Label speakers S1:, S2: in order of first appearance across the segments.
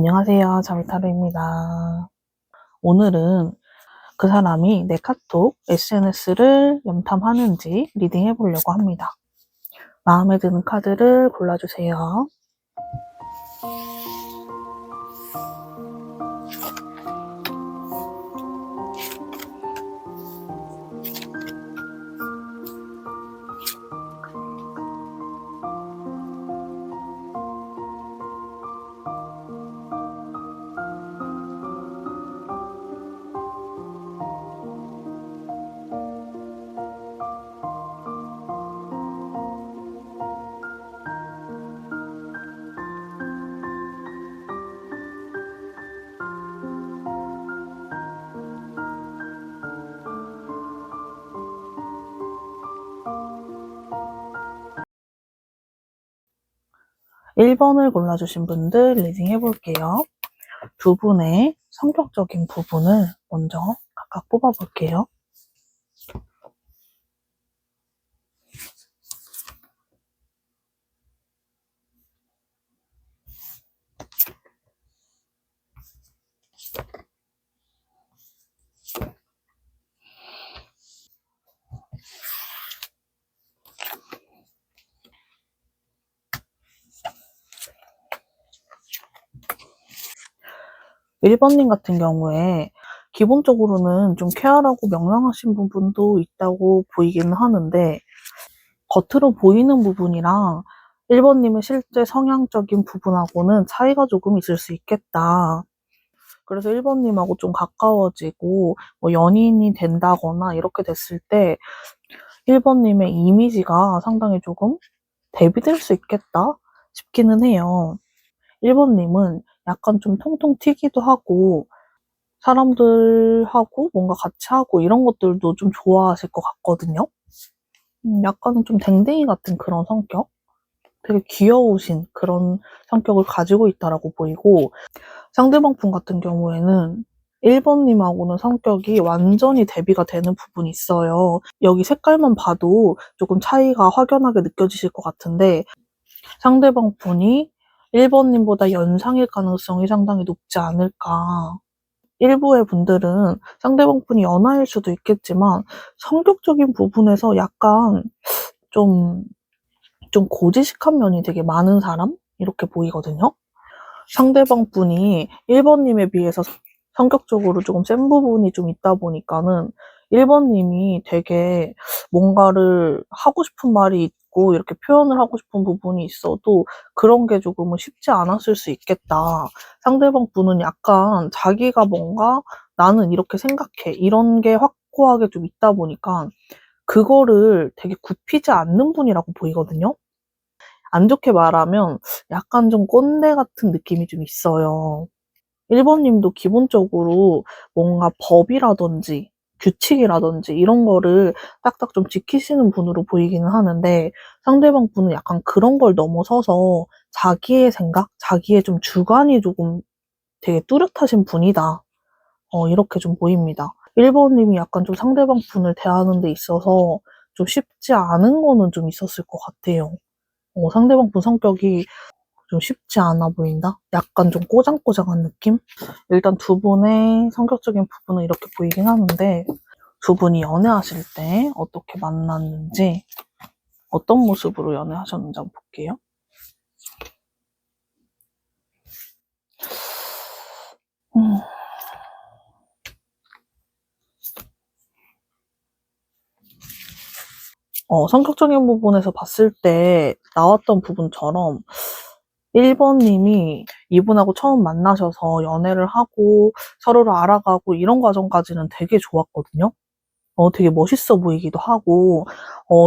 S1: 안녕하세요. 자미타로입니다. 오늘은 그 사람이 내 카톡, SNS를 염탐하는지 리딩해 보려고 합니다. 마음에 드는 카드를 골라주세요. 1번을 골라주신 분들 리딩 해볼게요. 두 분의 성격적인 부분을 먼저 각각 뽑아볼게요. 1번님 같은 경우에 기본적으로는 좀 쾌활하고 명랑하신 부분도 있다고 보이기는 하는데 겉으로 보이는 부분이랑 1번님의 실제 성향적인 부분하고는 차이가 조금 있을 수 있겠다. 그래서 1번님하고 좀 가까워지고 뭐 연인이 된다거나 이렇게 됐을 때 1번님의 이미지가 상당히 조금 대비될 수 있겠다 싶기는 해요. 1번님은 약간 좀 통통 튀기도 하고 사람들하고 뭔가 같이 하고 이런 것들도 좀 좋아하실 것 같거든요. 약간은 좀 댕댕이 같은 그런 성격? 되게 귀여우신 그런 성격을 가지고 있다라고 보이고 상대방 분 같은 경우에는 1번님하고는 성격이 완전히 대비가 되는 부분이 있어요. 여기 색깔만 봐도 조금 차이가 확연하게 느껴지실 것 같은데 상대방 분이 1번님보다 연상일 가능성이 상당히 높지 않을까. 일부의 분들은 상대방 분이 연하일 수도 있겠지만 성격적인 부분에서 약간 좀 고지식한 면이 되게 많은 사람? 이렇게 보이거든요. 상대방 분이 1번님에 비해서 성격적으로 조금 센 부분이 좀 있다 보니까는 1번님이 되게 뭔가를 하고 싶은 말이 있고 이렇게 표현을 하고 싶은 부분이 있어도 그런 게 조금은 쉽지 않았을 수 있겠다. 상대방 분은 약간 자기가 뭔가 나는 이렇게 생각해. 이런 게 확고하게 좀 있다 보니까 그거를 되게 굽히지 않는 분이라고 보이거든요. 안 좋게 말하면 약간 좀 꼰대 같은 느낌이 좀 있어요. 1번님도 기본적으로 뭔가 법이라든지 규칙이라든지 이런 거를 딱딱 좀 지키시는 분으로 보이기는 하는데 상대방 분은 약간 그런 걸 넘어서서 자기의 생각, 자기의 좀 주관이 조금 되게 뚜렷하신 분이다. 이렇게 좀 보입니다. 1번님이 약간 좀 상대방 분을 대하는 데 있어서 좀 쉽지 않은 거는 좀 있었을 것 같아요. 상대방 분 성격이 좀 쉽지 않아 보인다? 약간 좀 꼬장꼬장한 느낌? 일단 두 분의 성격적인 부분은 이렇게 보이긴 하는데 두 분이 연애하실 때 어떻게 만났는지 어떤 모습으로 연애하셨는지 한번 볼게요. 성격적인 부분에서 봤을 때 나왔던 부분처럼 1번님이 이분하고 처음 만나셔서 연애를 하고 서로를 알아가고 이런 과정까지는 되게 좋았거든요. 되게 멋있어 보이기도 하고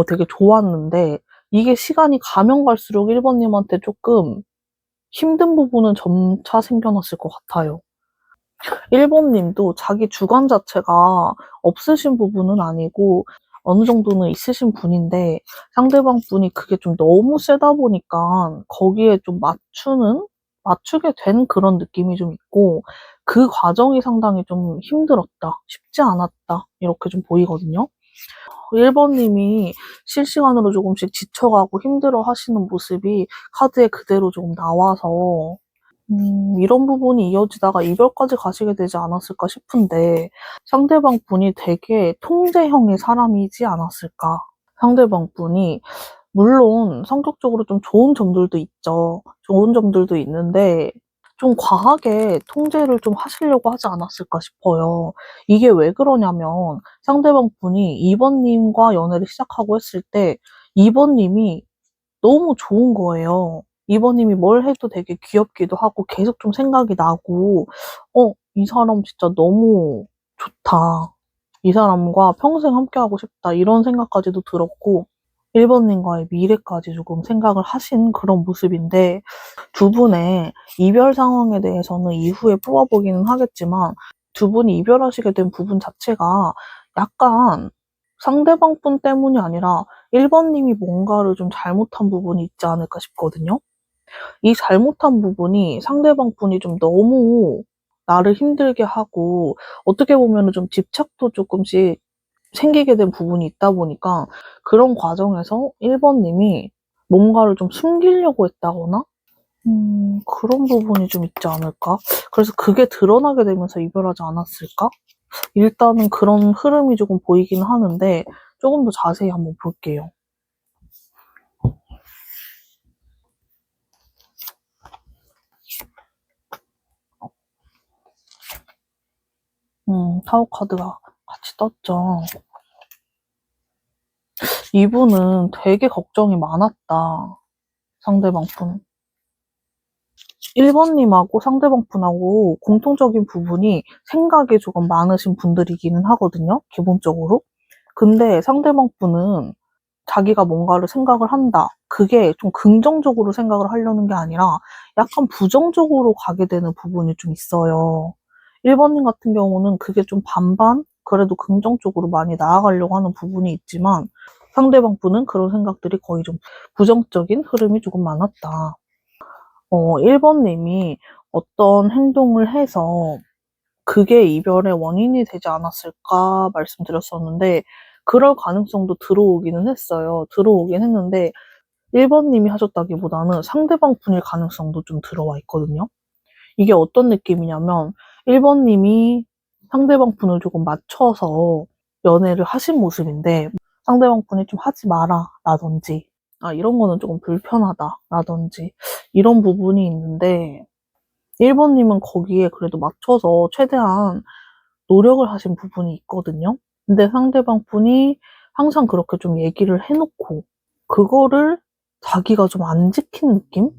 S1: 되게 좋았는데 이게 시간이 가면 갈수록 1번님한테 조금 힘든 부분은 점차 생겨났을 것 같아요. 1번님도 자기 주관 자체가 없으신 부분은 아니고 어느 정도는 있으신 분인데 상대방 분이 그게 좀 너무 세다 보니까 거기에 좀 맞추게 된 그런 느낌이 좀 있고 그 과정이 상당히 좀 힘들었다, 쉽지 않았다 이렇게 좀 보이거든요. 1번님이 실시간으로 조금씩 지쳐가고 힘들어 하시는 모습이 카드에 그대로 조금 나와서 이런 부분이 이어지다가 이별까지 가시게 되지 않았을까 싶은데 상대방 분이 되게 통제형의 사람이지 않았을까. 상대방 분이 물론 성격적으로 좀 좋은 점들도 있죠. 좋은 점들도 있는데 좀 과하게 통제를 좀 하시려고 하지 않았을까 싶어요. 이게 왜 그러냐면 상대방 분이 2번 님과 연애를 시작하고 했을 때 2번 님이 너무 좋은 거예요. 2번 님이 뭘 해도 되게 귀엽기도 하고 계속 좀 생각이 나고 이 사람 진짜 너무 좋다. 이 사람과 평생 함께하고 싶다. 이런 생각까지도 들었고 1번 님과의 미래까지 조금 생각을 하신 그런 모습인데 두 분의 이별 상황에 대해서는 이후에 뽑아보기는 하겠지만 두 분이 이별하시게 된 부분 자체가 약간 상대방 분 때문이 아니라 1번 님이 뭔가를 좀 잘못한 부분이 있지 않을까 싶거든요. 이 잘못한 부분이 상대방 분이 좀 너무 나를 힘들게 하고 어떻게 보면은 좀 집착도 조금씩 생기게 된 부분이 있다 보니까 그런 과정에서 1번 님이 뭔가를 좀 숨기려고 했다거나 그런 부분이 좀 있지 않을까? 그래서 그게 드러나게 되면서 이별하지 않았을까? 일단은 그런 흐름이 조금 보이긴 하는데 조금 더 자세히 한번 볼게요. 타워 카드가 같이 떴죠. 이분은 되게 걱정이 많았다. 상대방 분. 1번님하고 상대방 분하고 공통적인 부분이 생각이 조금 많으신 분들이기는 하거든요. 기본적으로. 근데 상대방 분은 자기가 뭔가를 생각을 한다. 그게 좀 긍정적으로 생각을 하려는 게 아니라 약간 부정적으로 가게 되는 부분이 좀 있어요. 1번님 같은 경우는 그게 좀 반반? 그래도 긍정적으로 많이 나아가려고 하는 부분이 있지만 상대방 분은 그런 생각들이 거의 좀 부정적인 흐름이 조금 많았다. 1번님이 어떤 행동을 해서 그게 이별의 원인이 되지 않았을까 말씀드렸었는데 그럴 가능성도 들어오기는 했어요. 들어오긴 했는데 1번님이 하셨다기보다는 상대방 분일 가능성도 좀 들어와 있거든요. 이게 어떤 느낌이냐면 1번님이 상대방 분을 조금 맞춰서 연애를 하신 모습인데 상대방 분이 좀 하지 마라 라든지 이런 거는 조금 불편하다 라든지 이런 부분이 있는데 1번님은 거기에 그래도 맞춰서 최대한 노력을 하신 부분이 있거든요. 근데 상대방 분이 항상 그렇게 좀 얘기를 해놓고 그거를 자기가 좀 안 지킨 느낌?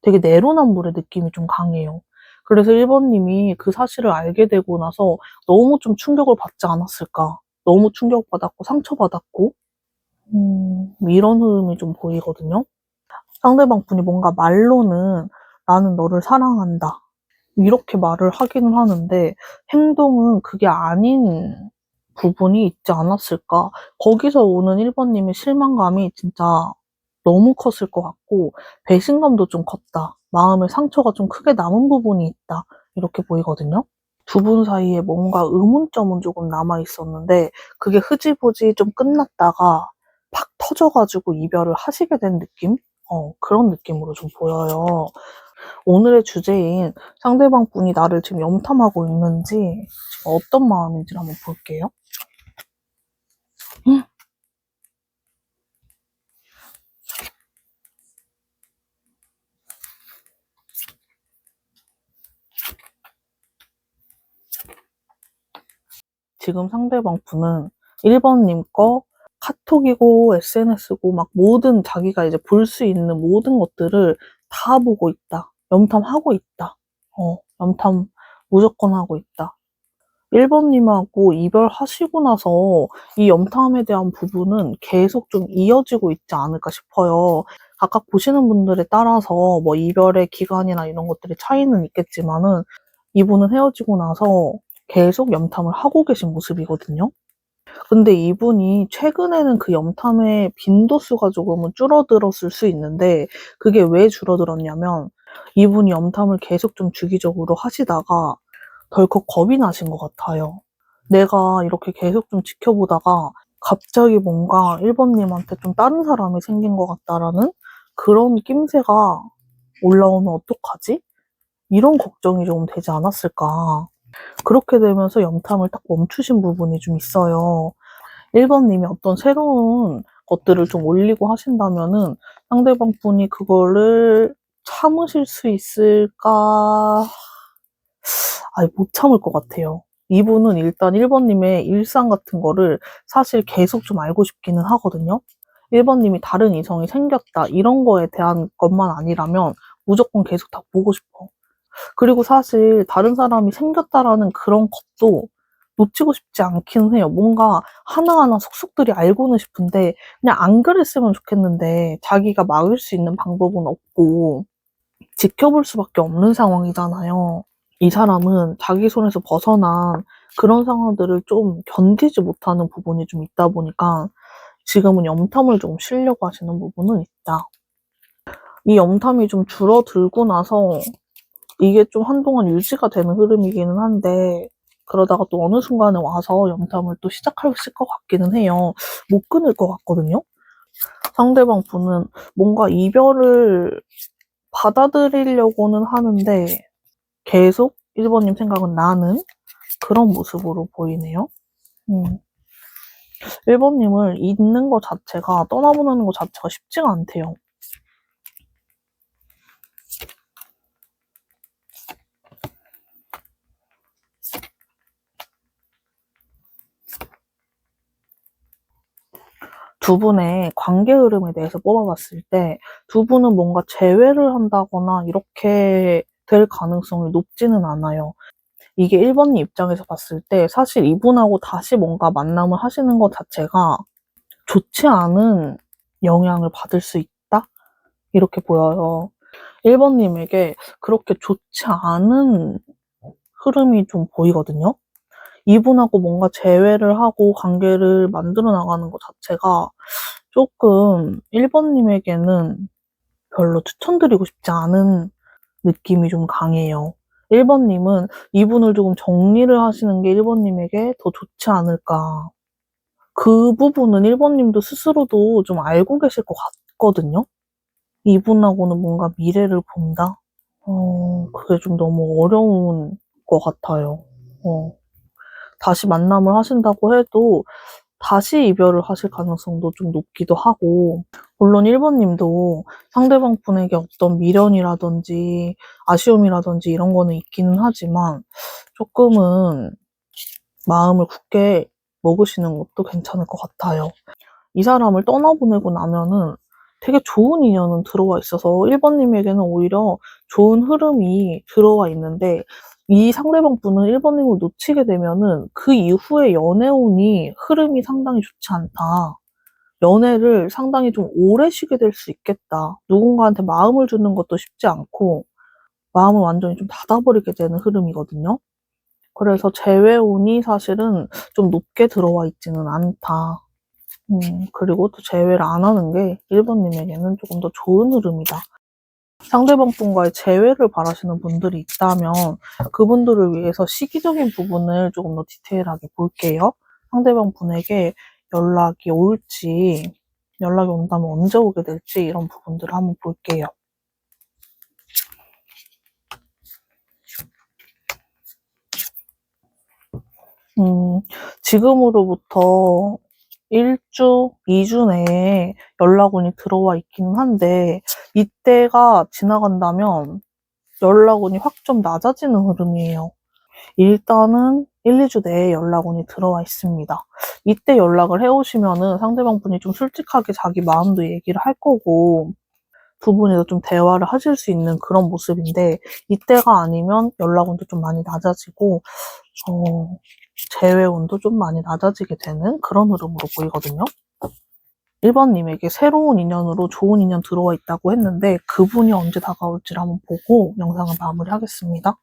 S1: 되게 내로남불의 느낌이 좀 강해요. 그래서 1번님이 그 사실을 알게 되고 나서 너무 좀 충격을 받지 않았을까. 너무 충격받았고 상처받았고 이런 흐름이 좀 보이거든요. 상대방 분이 뭔가 말로는 나는 너를 사랑한다. 이렇게 말을 하기는 하는데 행동은 그게 아닌 부분이 있지 않았을까. 거기서 오는 1번님의 실망감이 진짜 너무 컸을 것 같고 배신감도 좀 컸다. 마음의 상처가 좀 크게 남은 부분이 있다. 이렇게 보이거든요. 두 분 사이에 뭔가 의문점은 조금 남아 있었는데 그게 흐지부지 좀 끝났다가 팍 터져가지고 이별을 하시게 된 느낌? 그런 느낌으로 좀 보여요. 오늘의 주제인 상대방 분이 나를 지금 염탐하고 있는지 지금 어떤 마음인지 한번 볼게요. 지금 상대방 분은 1번님 거 카톡이고 SNS고 막 모든 자기가 이제 볼 수 있는 모든 것들을 다 보고 있다. 염탐하고 있다. 염탐 무조건 하고 있다. 1번님하고 이별하시고 나서 이 염탐에 대한 부분은 계속 좀 이어지고 있지 않을까 싶어요. 각각 보시는 분들에 따라서 뭐 이별의 기간이나 이런 것들의 차이는 있겠지만은 이분은 헤어지고 나서 계속 염탐을 하고 계신 모습이거든요. 근데 이분이 최근에는 그 염탐의 빈도수가 조금은 줄어들었을 수 있는데 그게 왜 줄어들었냐면 이분이 염탐을 계속 좀 주기적으로 하시다가 덜컥 겁이 나신 것 같아요. 내가 이렇게 계속 좀 지켜보다가 갑자기 뭔가 1번님한테 좀 다른 사람이 생긴 것 같다라는 그런 낌새가 올라오면 어떡하지? 이런 걱정이 좀 되지 않았을까. 그렇게 되면서 염탐을 딱 멈추신 부분이 좀 있어요. 1번님이 어떤 새로운 것들을 좀 올리고 하신다면은 상대방 분이 그거를 참으실 수 있을까? 아니, 못 참을 것 같아요. 이분은 일단 1번님의 일상 같은 거를 사실 계속 좀 알고 싶기는 하거든요. 1번님이 다른 이성이 생겼다, 이런 거에 대한 것만 아니라면 무조건 계속 다 보고 싶어. 그리고 사실 다른 사람이 생겼다라는 그런 것도 놓치고 싶지 않기는 해요. 뭔가 하나하나 속속들이 알고는 싶은데 그냥 안 그랬으면 좋겠는데 자기가 막을 수 있는 방법은 없고 지켜볼 수밖에 없는 상황이잖아요. 이 사람은 자기 손에서 벗어난 그런 상황들을 좀 견디지 못하는 부분이 좀 있다 보니까 지금은 염탐을 좀 쉬려고 하시는 부분은 있다. 이 염탐이 좀 줄어들고 나서 이게 좀 한동안 유지가 되는 흐름이기는 한데 그러다가 또 어느 순간에 와서 염탐을 또 시작하실 것 같기는 해요. 못 끊을 것 같거든요. 상대방 분은 뭔가 이별을 받아들이려고는 하는데 계속 1번님 생각은 나는 그런 모습으로 보이네요. 1번님을 잊는 것 자체가, 떠나보내는 것 자체가 쉽지가 않대요. 두 분의 관계 흐름에 대해서 뽑아봤을 때 두 분은 뭔가 재회를 한다거나 이렇게 될 가능성이 높지는 않아요. 이게 1번님 입장에서 봤을 때 사실 이분하고 다시 뭔가 만남을 하시는 것 자체가 좋지 않은 영향을 받을 수 있다? 이렇게 보여요. 1번님에게 그렇게 좋지 않은 흐름이 좀 보이거든요. 이분하고 뭔가 재회를 하고 관계를 만들어 나가는 것 자체가 조금 1번님에게는 별로 추천드리고 싶지 않은 느낌이 좀 강해요. 1번님은 이분을 조금 정리를 하시는 게 1번님에게 더 좋지 않을까. 그 부분은 1번님도 스스로도 좀 알고 계실 것 같거든요. 이분하고는 뭔가 미래를 본다? 그게 좀 너무 어려운 것 같아요. 다시 만남을 하신다고 해도 다시 이별을 하실 가능성도 좀 높기도 하고, 물론 1번님도 상대방 분에게 어떤 미련이라든지 아쉬움이라든지 이런 거는 있기는 하지만 조금은 마음을 굳게 먹으시는 것도 괜찮을 것 같아요. 이 사람을 떠나보내고 나면은 되게 좋은 인연은 들어와 있어서 1번님에게는 오히려 좋은 흐름이 들어와 있는데 이 상대방 분은 1번님을 놓치게 되면은 그 이후에 연애운이 흐름이 상당히 좋지 않다. 연애를 상당히 좀 오래 쉬게 될 수 있겠다. 누군가한테 마음을 주는 것도 쉽지 않고 마음을 완전히 좀 닫아버리게 되는 흐름이거든요. 그래서 재회운이 사실은 좀 높게 들어와 있지는 않다. 그리고 또 재회를 안 하는 게 1번님에게는 조금 더 좋은 흐름이다. 상대방 분과의 재회를 바라시는 분들이 있다면 그분들을 위해서 시기적인 부분을 조금 더 디테일하게 볼게요. 상대방 분에게 연락이 올지, 연락이 온다면 언제 오게 될지 이런 부분들을 한번 볼게요. 지금으로부터 1주, 2주 내에 연락운이 들어와 있기는 한데 이때가 지나간다면 연락운이 확 좀 낮아지는 흐름이에요. 일단은 1, 2주 내에 연락운이 들어와 있습니다. 이때 연락을 해오시면은 상대방 분이 좀 솔직하게 자기 마음도 얘기를 할 거고 두 분이서 좀 대화를 하실 수 있는 그런 모습인데 이때가 아니면 연락운도 좀 많이 낮아지고 재회운도 좀 많이 낮아지게 되는 그런 흐름으로 보이거든요. 1번님에게 새로운 인연으로 좋은 인연 들어와 있다고 했는데 그분이 언제 다가올지를 한번 보고 영상을 마무리하겠습니다.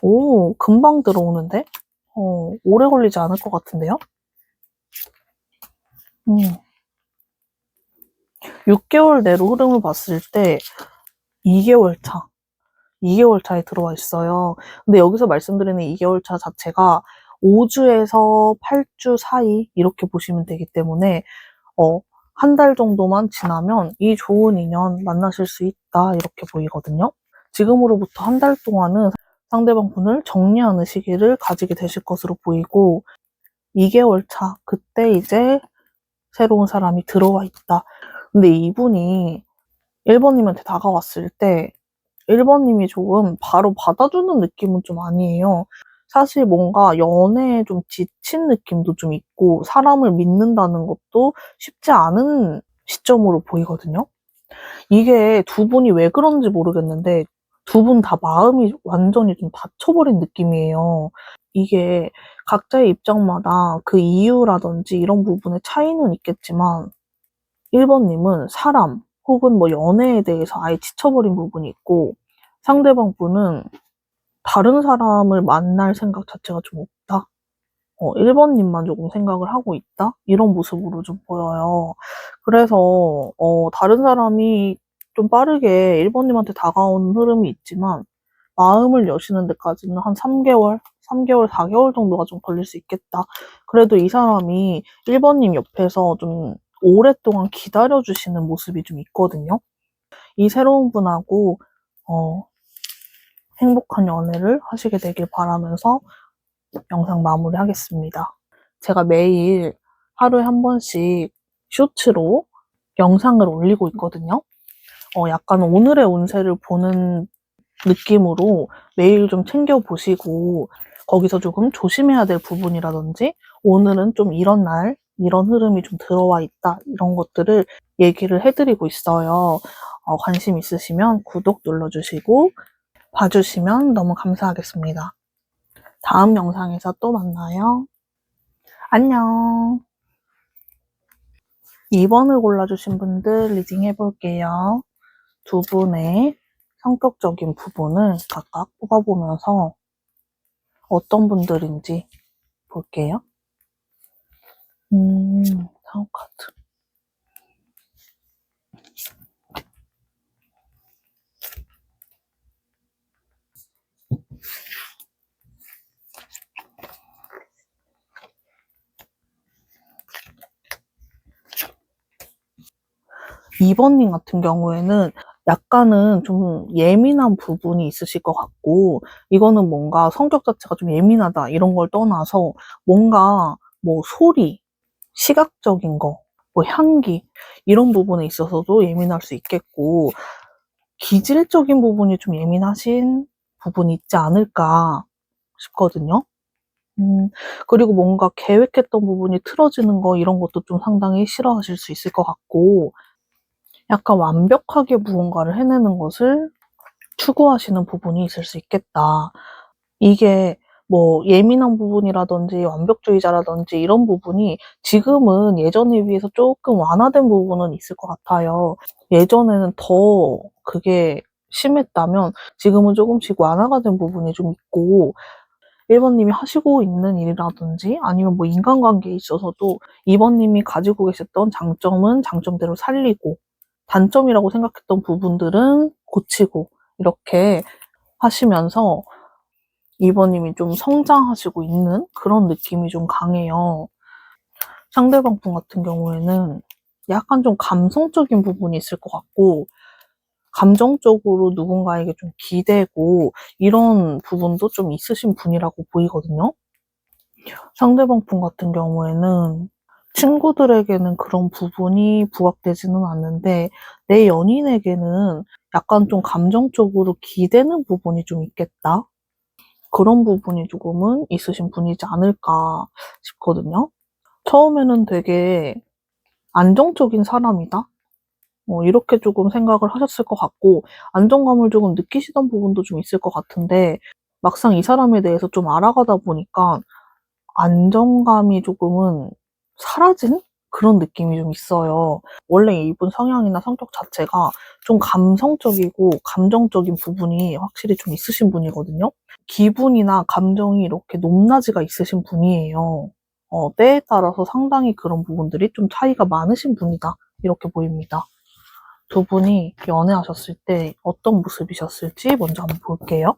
S1: 오, 금방 들어오는데? 오래 걸리지 않을 것 같은데요? 6개월 내로 흐름을 봤을 때 2개월 차. 2개월 차에 들어와 있어요. 근데 여기서 말씀드리는 2개월 차 자체가 5주에서 8주 사이 이렇게 보시면 되기 때문에 한 달 정도만 지나면 이 좋은 인연 만나실 수 있다 이렇게 보이거든요. 지금으로부터 한 달 동안은 상대방 분을 정리하는 시기를 가지게 되실 것으로 보이고 2개월 차, 그때 이제 새로운 사람이 들어와 있다. 근데 이분이 1번님한테 다가왔을 때 1번님이 조금 바로 받아주는 느낌은 좀 아니에요. 사실 뭔가 연애에 좀 지친 느낌도 좀 있고 사람을 믿는다는 것도 쉽지 않은 시점으로 보이거든요. 이게 두 분이 왜 그런지 모르겠는데 두 분 다 마음이 완전히 좀 닫혀버린 느낌이에요. 이게 각자의 입장마다 그 이유라든지 이런 부분에 차이는 있겠지만 1번님은 사람 혹은 뭐 연애에 대해서 아예 지쳐버린 부분이 있고 상대방 분은 다른 사람을 만날 생각 자체가 좀 없다. 1번님만 조금 생각을 하고 있다? 이런 모습으로 좀 보여요. 그래서 다른 사람이 좀 빠르게 1번님한테 다가오는 흐름이 있지만 마음을 여시는 데까지는 한 3개월, 4개월 정도가 좀 걸릴 수 있겠다. 그래도 이 사람이 1번님 옆에서 좀 오랫동안 기다려주시는 모습이 좀 있거든요. 이 새로운 분하고 행복한 연애를 하시게 되길 바라면서 영상 마무리하겠습니다. 제가 매일 하루에 한 번씩 쇼츠로 영상을 올리고 있거든요. 약간 오늘의 운세를 보는 느낌으로 매일 좀 챙겨보시고 거기서 조금 조심해야 될 부분이라든지 오늘은 좀 이런 날, 이런 흐름이 좀 들어와 있다 이런 것들을 얘기를 해드리고 있어요. 관심 있으시면 구독 눌러주시고 봐주시면 너무 감사하겠습니다. 다음 영상에서 또 만나요. 안녕. 2번을 골라주신 분들 리딩 해볼게요. 두 분의 성격적인 부분을 각각 뽑아보면서 어떤 분들인지 볼게요. 타로 카드. 2번님 같은 경우에는 약간은 좀 예민한 부분이 있으실 것 같고 이거는 뭔가 성격 자체가 좀 예민하다 이런 걸 떠나서 뭔가 뭐 소리, 시각적인 거, 뭐 향기 이런 부분에 있어서도 예민할 수 있겠고 기질적인 부분이 좀 예민하신 부분이 있지 않을까 싶거든요. 그리고 뭔가 계획했던 부분이 틀어지는 거 이런 것도 좀 상당히 싫어하실 수 있을 것 같고 약간 완벽하게 무언가를 해내는 것을 추구하시는 부분이 있을 수 있겠다. 이게 뭐 예민한 부분이라든지 완벽주의자라든지 이런 부분이 지금은 예전에 비해서 조금 완화된 부분은 있을 것 같아요. 예전에는 더 그게 심했다면 지금은 조금씩 완화가 된 부분이 좀 있고 1번님이 하시고 있는 일이라든지 아니면 뭐 인간관계에 있어서도 2번님이 가지고 계셨던 장점은 장점대로 살리고 단점이라고 생각했던 부분들은 고치고 이렇게 하시면서 2번님이 좀 성장하시고 있는 그런 느낌이 좀 강해요. 상대방 분 같은 경우에는 약간 좀 감성적인 부분이 있을 것 같고 감정적으로 누군가에게 좀 기대고 이런 부분도 좀 있으신 분이라고 보이거든요. 상대방 분 같은 경우에는 친구들에게는 그런 부분이 부각되지는 않는데 내 연인에게는 약간 좀 감정적으로 기대는 부분이 좀 있겠다. 그런 부분이 조금은 있으신 분이지 않을까 싶거든요. 처음에는 되게 안정적인 사람이다. 이렇게 조금 생각을 하셨을 것 같고 안정감을 조금 느끼시던 부분도 좀 있을 것 같은데 막상 이 사람에 대해서 좀 알아가다 보니까 안정감이 조금은 사라진 그런 느낌이 좀 있어요. 원래 이분 성향이나 성격 자체가 좀 감성적이고 감정적인 부분이 확실히 좀 있으신 분이거든요. 기분이나 감정이 이렇게 높낮이가 있으신 분이에요. 때에 따라서 상당히 그런 부분들이 좀 차이가 많으신 분이다. 이렇게 보입니다. 두 분이 연애하셨을 때 어떤 모습이셨을지 먼저 한번 볼게요.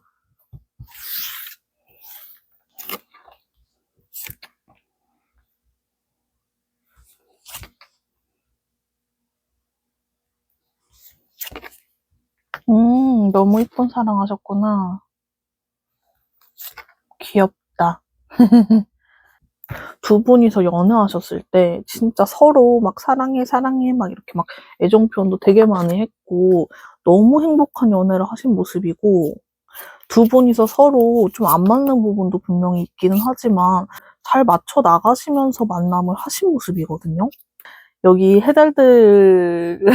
S1: 너무 이쁜 사랑하셨구나. 귀엽다. 두 분이서 연애하셨을 때 진짜 서로 막 사랑해, 사랑해 막 이렇게 막 애정 표현도 되게 많이 했고 너무 행복한 연애를 하신 모습이고 두 분이서 서로 좀 안 맞는 부분도 분명히 있기는 하지만 잘 맞춰 나가시면서 만남을 하신 모습이거든요. 여기 해달들이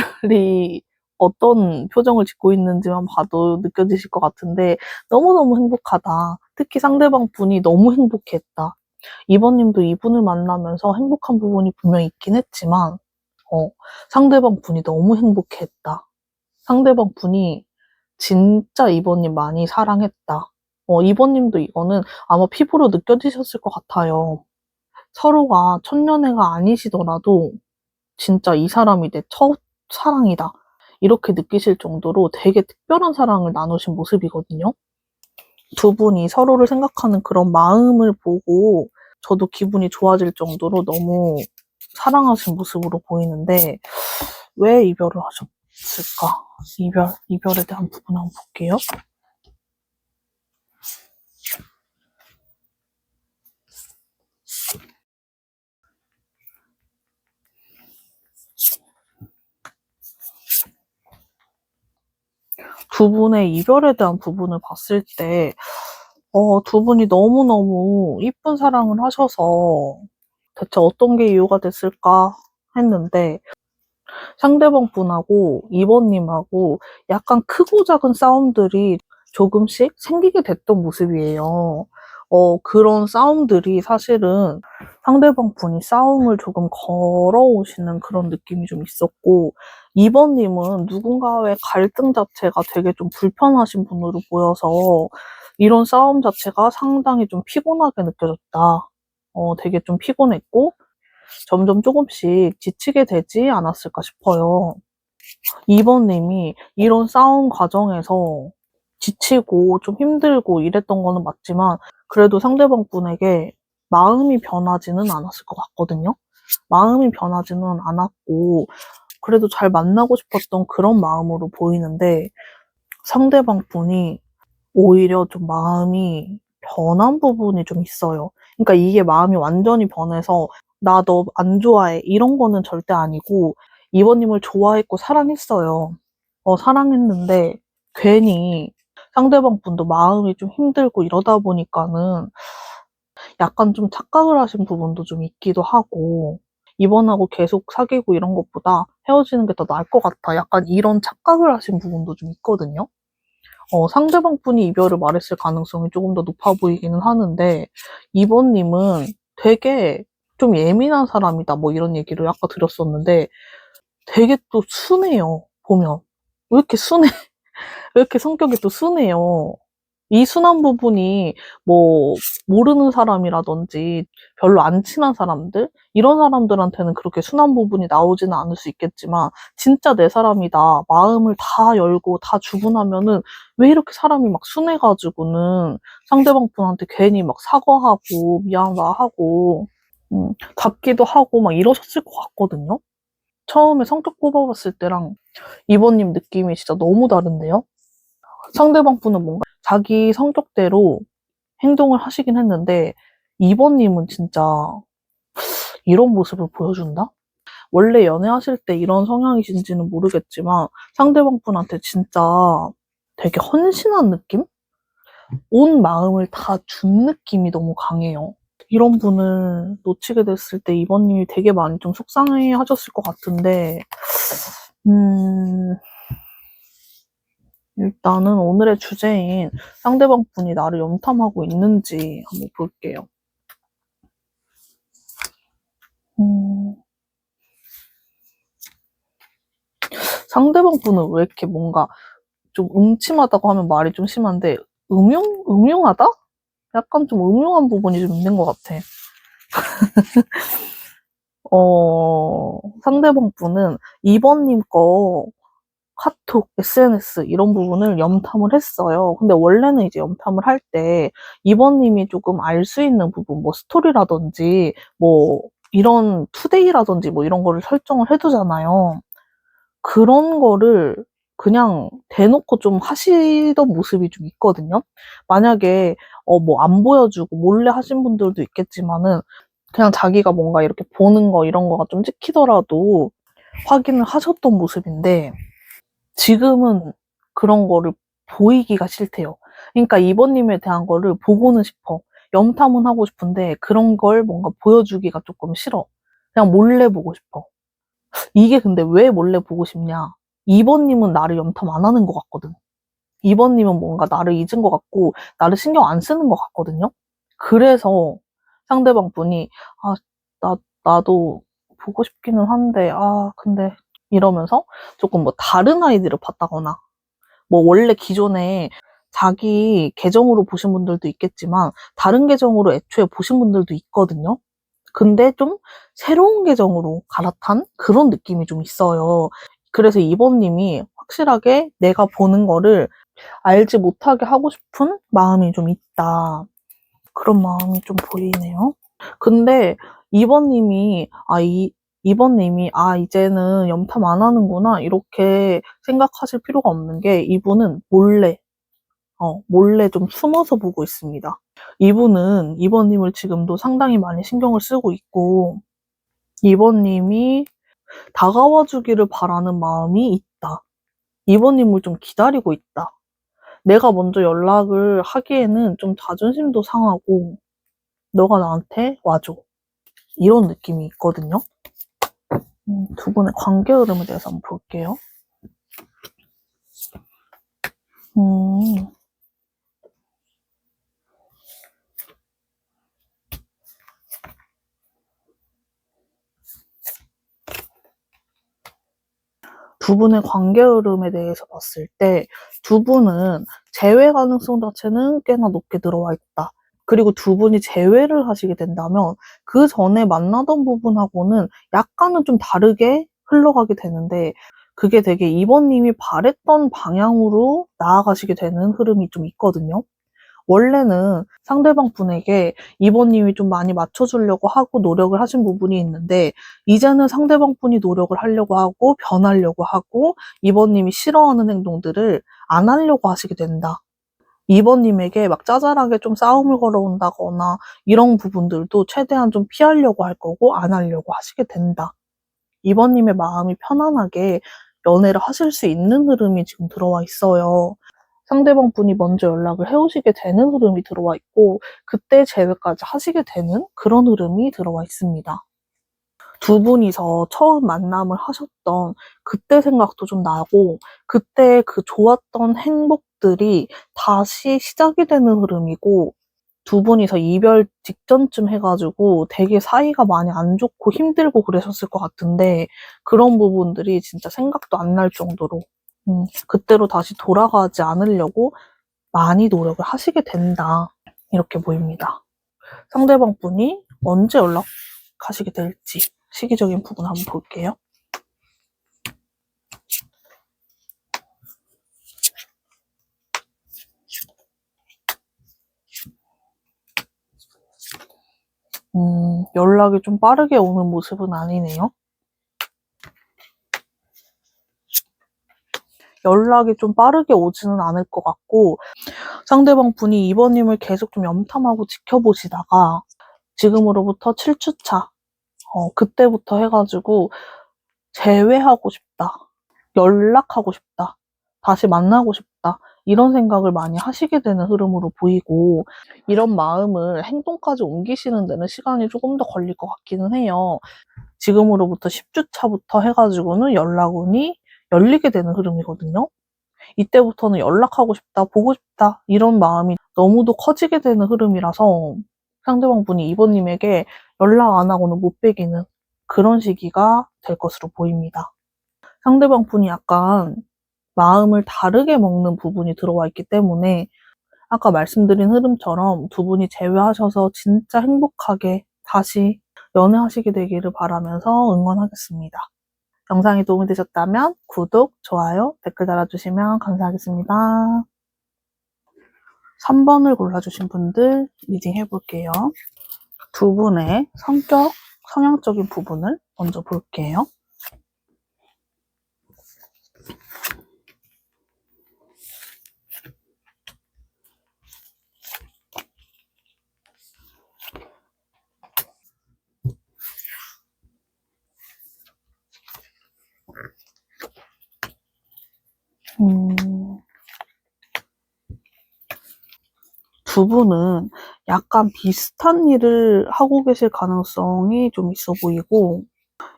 S1: 어떤 표정을 짓고 있는지만 봐도 느껴지실 것 같은데 너무너무 행복하다. 특히 상대방 분이 너무 행복했다. 이번님도 이분을 만나면서 행복한 부분이 분명히 있긴 했지만 상대방 분이 너무 행복했다. 상대방 분이 진짜 이번님 많이 사랑했다. 이번님도 이거는 아마 피부로 느껴지셨을 것 같아요. 서로가 첫연애가 아니시더라도 진짜 이 사람이 내 첫 사랑이다. 이렇게 느끼실 정도로 되게 특별한 사랑을 나누신 모습이거든요. 두 분이 서로를 생각하는 그런 마음을 보고 저도 기분이 좋아질 정도로 너무 사랑하신 모습으로 보이는데 왜 이별을 하셨을까? 이별에 대한 부분 한번 볼게요. 두 분의 이별에 대한 부분을 봤을 때, 두 분이 너무너무 이쁜 사랑을 하셔서 대체 어떤 게 이유가 됐을까 했는데, 상대방 분하고 이번님하고 약간 크고 작은 싸움들이 조금씩 생기게 됐던 모습이에요. 그런 싸움들이 사실은 상대방 분이 싸움을 조금 걸어오시는 그런 느낌이 좀 있었고, 이번님은 누군가의 갈등 자체가 되게 좀 불편하신 분으로 보여서 이런 싸움 자체가 상당히 좀 피곤하게 느껴졌다. 되게 좀 피곤했고, 점점 조금씩 지치게 되지 않았을까 싶어요. 2번님이 이런 싸움 과정에서 지치고 좀 힘들고 이랬던 거는 맞지만 그래도 상대방 분에게 마음이 변하지는 않았을 것 같거든요. 마음이 변하지는 않았고 그래도 잘 만나고 싶었던 그런 마음으로 보이는데 상대방 분이 오히려 좀 마음이 변한 부분이 좀 있어요. 그러니까 이게 마음이 완전히 변해서 나 너 안 좋아해 이런 거는 절대 아니고 이번님을 좋아했고 사랑했어요. 사랑했는데 괜히 상대방 분도 마음이 좀 힘들고 이러다 보니까는 약간 좀 착각을 하신 부분도 좀 있기도 하고 이번하고 계속 사귀고 이런 것보다 헤어지는 게 더 나을 것 같아. 약간 이런 착각을 하신 부분도 좀 있거든요. 상대방 분이 이별을 말했을 가능성이 조금 더 높아 보이기는 하는데, 이번님은 되게 좀 예민한 사람이다, 뭐 이런 얘기를 아까 드렸었는데, 되게 또 순해요, 보면. 왜 이렇게 순해? 왜 이렇게 성격이 또 순해요? 이 순한 부분이 뭐 모르는 사람이라든지 별로 안 친한 사람들 이런 사람들한테는 그렇게 순한 부분이 나오지는 않을 수 있겠지만 진짜 내 사람이다 마음을 다 열고 다 주고 나면은 왜 이렇게 사람이 막 순해가지고는 상대방 분한테 괜히 막 사과하고 미안하다 하고 잡기도 하고 막 이러셨을 것 같거든요. 처음에 성격 뽑아봤을 때랑 이번님 느낌이 진짜 너무 다른데요. 상대방 분은 뭔가 자기 성격대로 행동을 하시긴 했는데 이번님은 진짜 이런 모습을 보여준다? 원래 연애하실 때 이런 성향이신지는 모르겠지만 상대방 분한테 진짜 되게 헌신한 느낌? 온 마음을 다 준 느낌이 너무 강해요. 이런 분을 놓치게 됐을 때 이번님이 되게 많이 좀 속상해 하셨을 것 같은데 일단은 오늘의 주제인 상대방 분이 나를 염탐하고 있는지 한번 볼게요. 상대방 분은 왜 이렇게 뭔가 좀 음침하다고 하면 말이 좀 심한데 음흉하다? 약간 좀 음흉한 부분이 좀 있는 것 같아. 상대방 분은 이번님 거 카톡, SNS 이런 부분을 염탐을 했어요. 근데 원래는 이제 염탐을 할 때 이번님이 조금 알 수 있는 부분, 뭐 스토리라든지 뭐 이런 투데이라든지 뭐 이런 거를 설정을 해두잖아요. 그런 거를 그냥 대놓고 좀 하시던 모습이 좀 있거든요. 만약에 뭐 안 보여주고 몰래 하신 분들도 있겠지만은 그냥 자기가 뭔가 이렇게 보는 거 이런 거가 좀 찍히더라도 확인을 하셨던 모습인데 지금은 그런 거를 보이기가 싫대요. 그러니까 이번님에 대한 거를 보고는 싶어. 염탐은 하고 싶은데 그런 걸 뭔가 보여주기가 조금 싫어. 그냥 몰래 보고 싶어. 이게 근데 왜 몰래 보고 싶냐? 2번님은 나를 염탐 안 하는 것 같거든. 2번님은 뭔가 나를 잊은 것 같고, 나를 신경 안 쓰는 것 같거든요? 그래서 상대방 분이, 아, 나도 보고 싶기는 한데, 근데, 이러면서 조금 뭐 다른 아이디를 봤다거나, 뭐 원래 기존에 자기 계정으로 보신 분들도 있겠지만, 다른 계정으로 애초에 보신 분들도 있거든요? 근데 좀 새로운 계정으로 갈아탄 그런 느낌이 좀 있어요. 그래서 이번님이 확실하게 내가 보는 거를 알지 못하게 하고 싶은 마음이 좀 있다. 그런 마음이 좀 보이네요. 근데 이번님이 이번님이 이제는 염탐 안 하는구나 이렇게 생각하실 필요가 없는 게 이분은 몰래 좀 숨어서 보고 있습니다. 이분은 이번님을 지금도 상당히 많이 신경을 쓰고 있고 이번님이 다가와 주기를 바라는 마음이 있다. 이번님을 좀 기다리고 있다. 내가 먼저 연락을 하기에는 좀 자존심도 상하고 너가 나한테 와줘. 이런 느낌이 있거든요. 두 분의 관계 흐름에 대해서 한번 볼게요. 두 분의 관계 흐름에 대해서 봤을 때 두 분은 재회 가능성 자체는 꽤나 높게 들어와 있다. 그리고 두 분이 재회를 하시게 된다면 그 전에 만나던 부분하고는 약간은 좀 다르게 흘러가게 되는데 그게 되게 이번님이 바랬던 방향으로 나아가시게 되는 흐름이 좀 있거든요. 원래는 상대방 분에게 이번님이 좀 많이 맞춰주려고 하고 노력을 하신 부분이 있는데 이제는 상대방 분이 노력을 하려고 하고 변하려고 하고 이번님이 싫어하는 행동들을 안 하려고 하시게 된다. 이번님에게 막 짜잘하게 좀 싸움을 걸어온다거나 이런 부분들도 최대한 좀 피하려고 할 거고 안 하려고 하시게 된다. 이번님의 마음이 편안하게 연애를 하실 수 있는 흐름이 지금 들어와 있어요. 상대방 분이 먼저 연락을 해오시게 되는 흐름이 들어와 있고 그때 재회까지 하시게 되는 그런 흐름이 들어와 있습니다. 두 분이서 처음 만남을 하셨던 그때 생각도 좀 나고 그때 그 좋았던 행복들이 다시 시작이 되는 흐름이고 두 분이서 이별 직전쯤 해가지고 되게 사이가 많이 안 좋고 힘들고 그러셨을 것 같은데 그런 부분들이 진짜 생각도 안 날 정도로 그때로 다시 돌아가지 않으려고 많이 노력을 하시게 된다. 이렇게 보입니다. 상대방 분이 언제 연락하시게 될지 시기적인 부분 한번 볼게요. 연락이 좀 빠르게 오는 모습은 아니네요. 연락이 좀 빠르게 오지는 않을 것 같고 상대방 분이 이번님을 계속 좀 염탐하고 지켜보시다가 지금으로부터 7주차 그때부터 해가지고 재회하고 싶다. 연락하고 싶다. 다시 만나고 싶다. 이런 생각을 많이 하시게 되는 흐름으로 보이고 이런 마음을 행동까지 옮기시는 데는 시간이 조금 더 걸릴 것 같기는 해요. 지금으로부터 10주 차부터 해가지고는 연락운이 열리게 되는 흐름이거든요. 이때부터는 연락하고 싶다, 보고 싶다 이런 마음이 너무도 커지게 되는 흐름이라서 상대방 분이 이번님에게 연락 안 하고는 못 빼기는 그런 시기가 될 것으로 보입니다. 상대방 분이 약간 마음을 다르게 먹는 부분이 들어와 있기 때문에 아까 말씀드린 흐름처럼 두 분이 재회하셔서 진짜 행복하게 다시 연애하시게 되기를 바라면서 응원하겠습니다. 영상이 도움이 되셨다면 구독, 좋아요, 댓글 달아주시면 감사하겠습니다. 3번을 골라주신 분들 리딩 해볼게요. 두 분의 성격, 성향적인 부분을 먼저 볼게요. 두 분은 약간 비슷한 일을 하고 계실 가능성이 좀 있어 보이고,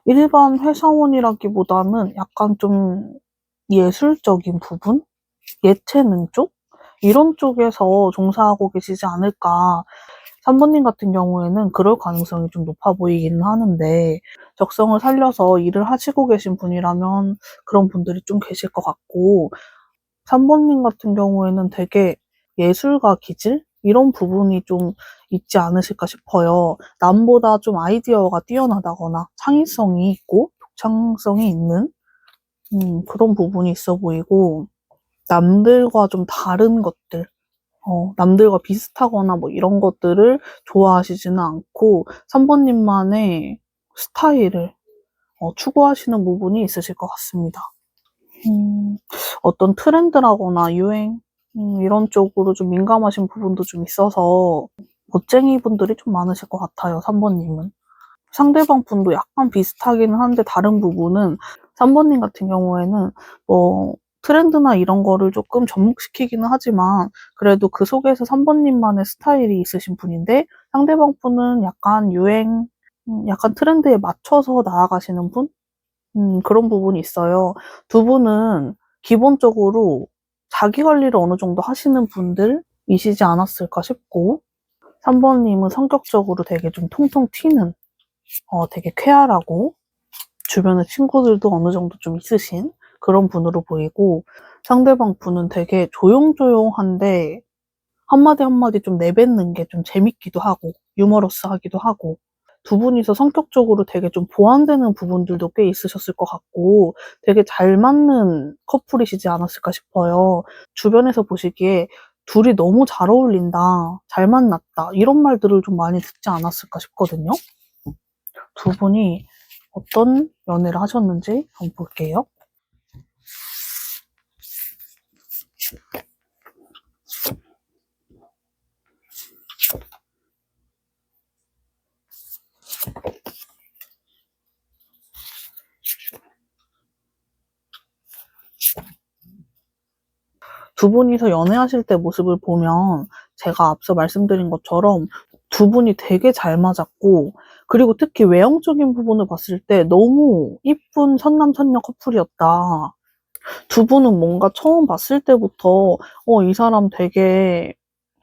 S1: 일반 회사원이라기보다는 약간 좀 예술적인 부분? 예체능 쪽? 이런 쪽에서 종사하고 계시지 않을까. 3번님 같은 경우에는 그럴 가능성이 좀 높아 보이기는 하는데, 적성을 살려서 일을 하시고 계신 분이라면 그런 분들이 좀 계실 것 같고, 3번님 같은 경우에는 되게 예술가 기질? 이런 부분이 좀 있지 않으실까 싶어요. 남보다 좀 아이디어가 뛰어나다거나 창의성이 있고 독창성이 있는 그런 부분이 있어 보이고, 남들과 좀 다른 것들, 남들과 비슷하거나 뭐 이런 것들을 좋아하시지는 않고 3번님만의 스타일을 추구하시는 부분이 있으실 것 같습니다. 어떤 트렌드라거나 유행 이런 쪽으로 좀 민감하신 부분도 좀 있어서 멋쟁이 분들이 좀 많으실 것 같아요, 3번님은. 상대방 분도 약간 비슷하기는 한데 다른 부분은 3번님 같은 경우에는 뭐 트렌드나 이런 거를 조금 접목시키기는 하지만 그래도 그 속에서 3번님만의 스타일이 있으신 분인데 상대방 분은 약간 유행, 약간 트렌드에 맞춰서 나아가시는 분? 그런 부분이 있어요. 두 분은 기본적으로 자기 관리를 어느 정도 하시는 분들이시지 않았을까 싶고 3번님은 성격적으로 되게 좀 통통 튀는 되게 쾌활하고 주변에 친구들도 어느 정도 좀 있으신 그런 분으로 보이고 상대방 분은 되게 조용조용한데 한마디 한마디 좀 내뱉는 게 좀 재밌기도 하고 유머러스하기도 하고 두 분이서 성격적으로 되게 좀 보완되는 부분들도 꽤 있으셨을 것 같고 되게 잘 맞는 커플이시지 않았을까 싶어요. 주변에서 보시기에 둘이 너무 잘 어울린다, 잘 만났다 이런 말들을 좀 많이 듣지 않았을까 싶거든요. 두 분이 어떤 연애를 하셨는지 한번 볼게요. 두 분이서 연애하실 때 모습을 보면 제가 앞서 말씀드린 것처럼 두 분이 되게 잘 맞았고 그리고 특히 외형적인 부분을 봤을 때 너무 이쁜 선남선녀 커플이었다. 두 분은 뭔가 처음 봤을 때부터 이 사람 되게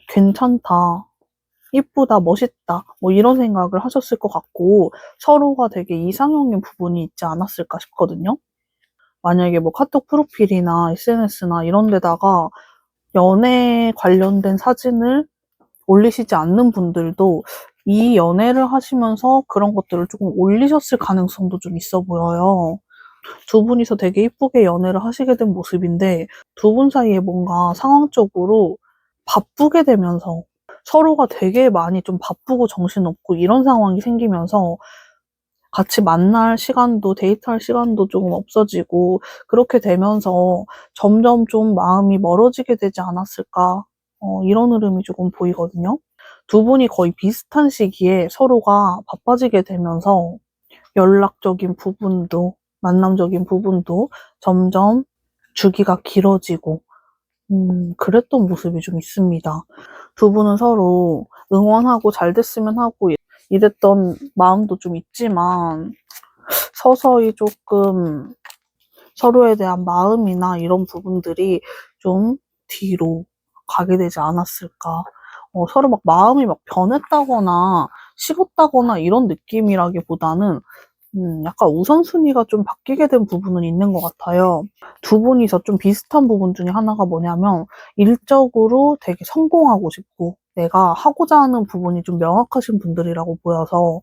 S1: 괜찮다, 이쁘다, 멋있다 뭐 이런 생각을 하셨을 것 같고 서로가 되게 이상형인 부분이 있지 않았을까 싶거든요. 만약에 뭐 카톡 프로필이나 SNS나 이런 데다가 연애 관련된 사진을 올리시지 않는 분들도 이 연애를 하시면서 그런 것들을 조금 올리셨을 가능성도 좀 있어 보여요. 두 분이서 되게 이쁘게 연애를 하시게 된 모습인데 두 분 사이에 뭔가 상황적으로 바쁘게 되면서 서로가 되게 많이 좀 바쁘고 정신없고 이런 상황이 생기면서 같이 만날 시간도 데이트할 시간도 조금 없어지고 그렇게 되면서 점점 좀 마음이 멀어지게 되지 않았을까 이런 흐름이 조금 보이거든요. 두 분이 거의 비슷한 시기에 서로가 바빠지게 되면서 연락적인 부분도 만남적인 부분도 점점 주기가 길어지고 그랬던 모습이 좀 있습니다. 두 분은 서로 응원하고 잘 됐으면 하고 이랬던 마음도 좀 있지만 서서히 조금 서로에 대한 마음이나 이런 부분들이 좀 뒤로 가게 되지 않았을까. 서로 막 마음이 막 변했다거나 식었다거나 이런 느낌이라기보다는 약간 우선순위가 좀 바뀌게 된 부분은 있는 것 같아요. 두 분이서 좀 비슷한 부분 중에 하나가 뭐냐면 일적으로 되게 성공하고 싶고 내가 하고자 하는 부분이 좀 명확하신 분들이라고 보여서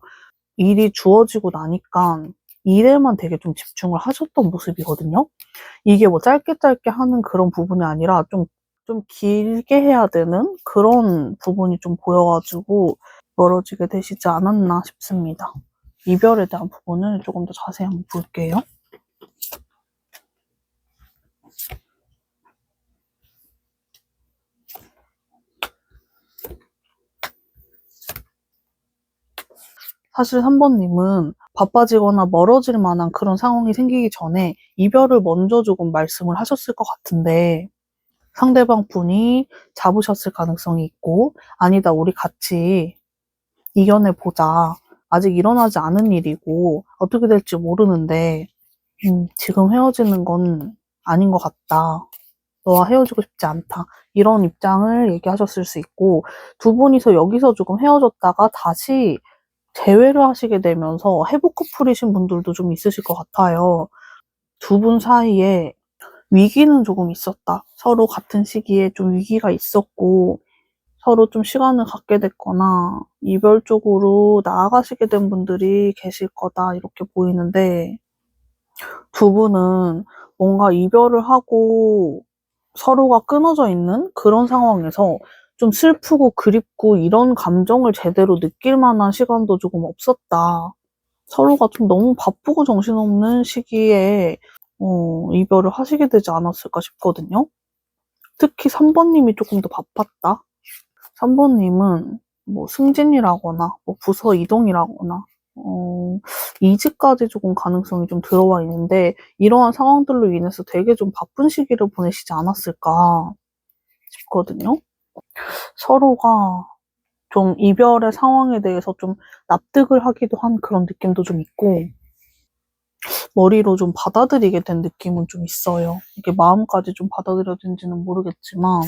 S1: 일이 주어지고 나니까 일에만 되게 좀 집중을 하셨던 모습이거든요. 이게 뭐 짧게 짧게 하는 그런 부분이 아니라 좀 길게 해야 되는 그런 부분이 좀 보여가지고 멀어지게 되시지 않았나 싶습니다. 이별에 대한 부분을 조금 더 자세히 한번 볼게요. 사실 3번님은 바빠지거나 멀어질 만한 그런 상황이 생기기 전에 이별을 먼저 조금 말씀을 하셨을 것 같은데 상대방 분이 잡으셨을 가능성이 있고, 아니다, 우리 같이 이겨내보자. 아직 일어나지 않은 일이고, 어떻게 될지 모르는데, 지금 헤어지는 건 아닌 것 같다. 너와 헤어지고 싶지 않다. 이런 입장을 얘기하셨을 수 있고, 두 분이서 여기서 조금 헤어졌다가 다시 재회를 하시게 되면서 회복 커플이신 분들도 좀 있으실 것 같아요. 두 분 사이에 위기는 조금 있었다. 서로 같은 시기에 좀 위기가 있었고, 서로 좀 시간을 갖게 됐거나, 이별 쪽으로 나아가시게 된 분들이 계실 거다. 이렇게 보이는데, 두 분은 뭔가 이별을 하고 서로가 끊어져 있는 그런 상황에서 좀 슬프고 그립고 이런 감정을 제대로 느낄 만한 시간도 조금 없었다. 서로가 좀 너무 바쁘고 정신없는 시기에 이별을 하시게 되지 않았을까 싶거든요. 특히 3번님이 조금 더 바빴다. 3번님은 뭐 승진이라거나 뭐 부서 이동이라거나 이직까지 조금 가능성이 좀 들어와 있는데 이러한 상황들로 인해서 되게 좀 바쁜 시기를 보내시지 않았을까 싶거든요. 서로가 좀 이별의 상황에 대해서 좀 납득을 하기도 한 그런 느낌도 좀 있고 머리로 좀 받아들이게 된 느낌은 좀 있어요. 이게 마음까지 좀 받아들여진지는 모르겠지만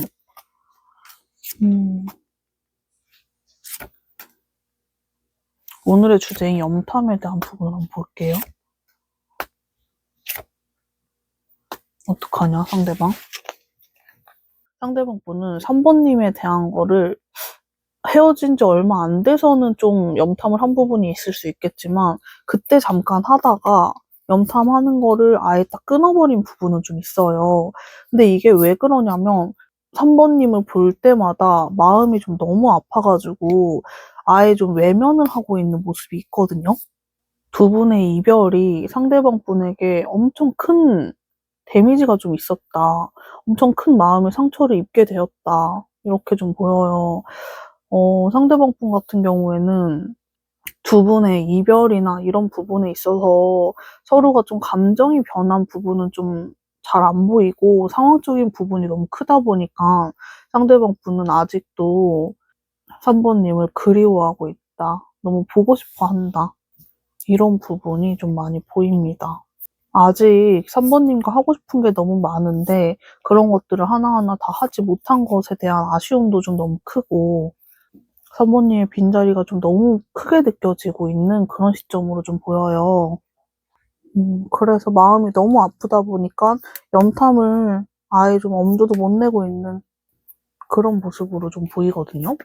S1: 오늘의 주제인 염탐에 대한 부분을 한번 볼게요. 어떡하냐, 상대방? 상대방 분은 3번님에 대한 거를 헤어진 지 얼마 안 돼서는 좀 염탐을 한 부분이 있을 수 있겠지만 그때 잠깐 하다가 염탐하는 거를 아예 딱 끊어버린 부분은 좀 있어요. 근데 이게 왜 그러냐면 3번님을 볼 때마다 마음이 좀 너무 아파가지고 아예 좀 외면을 하고 있는 모습이 있거든요. 두 분의 이별이 상대방 분에게 엄청 큰 데미지가 좀 있었다. 엄청 큰 마음의 상처를 입게 되었다. 이렇게 좀 보여요. 상대방 분 같은 경우에는 두 분의 이별이나 이런 부분에 있어서 서로가 좀 감정이 변한 부분은 좀 잘 안 보이고 상황적인 부분이 너무 크다 보니까 상대방 분은 아직도 3번님을 그리워하고 있다. 너무 보고 싶어 한다. 이런 부분이 좀 많이 보입니다. 아직 3번님과 하고 싶은 게 너무 많은데 그런 것들을 하나하나 다 하지 못한 것에 대한 아쉬움도 좀 너무 크고 3번님의 빈자리가 좀 너무 크게 느껴지고 있는 그런 시점으로 좀 보여요. 그래서 마음이 너무 아프다 보니까 염탐을 아예 좀 엄두도 못 내고 있는 그런 모습으로 좀 보이거든요.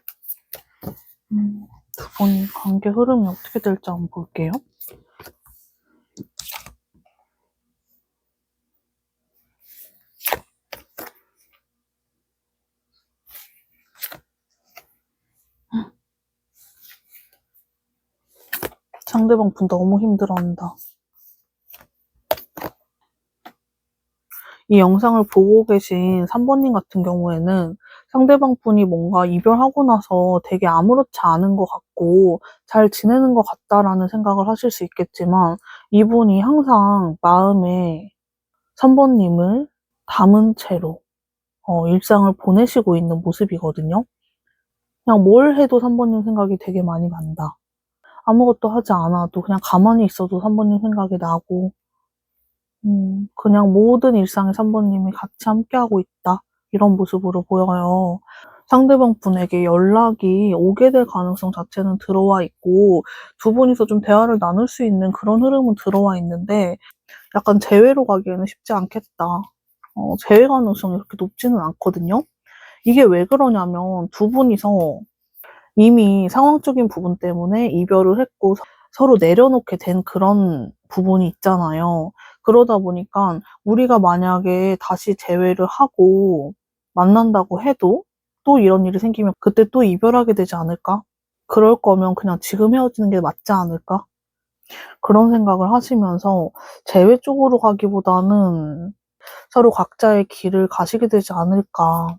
S1: 두 분 관계 흐름이 어떻게 될지 한번 볼게요. 상대방 분 너무 힘들어한다. 이 영상을 보고 계신 3번님 같은 경우에는 상대방 분이 뭔가 이별하고 나서 되게 아무렇지 않은 것 같고 잘 지내는 것 같다라는 생각을 하실 수 있겠지만 이분이 항상 마음에 3번님을 담은 채로 일상을 보내시고 있는 모습이거든요. 그냥 뭘 해도 3번님 생각이 되게 많이 난다. 아무것도 하지 않아도 그냥 가만히 있어도 3번님 생각이 나고 그냥 모든 일상에 3번님이 같이 함께하고 있다. 이런 모습으로 보여요. 상대방 분에게 연락이 오게 될 가능성 자체는 들어와 있고 두 분이서 좀 대화를 나눌 수 있는 그런 흐름은 들어와 있는데 약간 재회로 가기에는 쉽지 않겠다. 재회 가능성이 그렇게 높지는 않거든요. 이게 왜 그러냐면 두 분이서 이미 상황적인 부분 때문에 이별을 했고 서로 내려놓게 된 그런 부분이 있잖아요. 그러다 보니까 우리가 만약에 다시 재회를 하고 만난다고 해도 또 이런 일이 생기면 그때 또 이별하게 되지 않을까? 그럴 거면 그냥 지금 헤어지는 게 맞지 않을까? 그런 생각을 하시면서 재회 쪽으로 가기보다는 서로 각자의 길을 가시게 되지 않을까.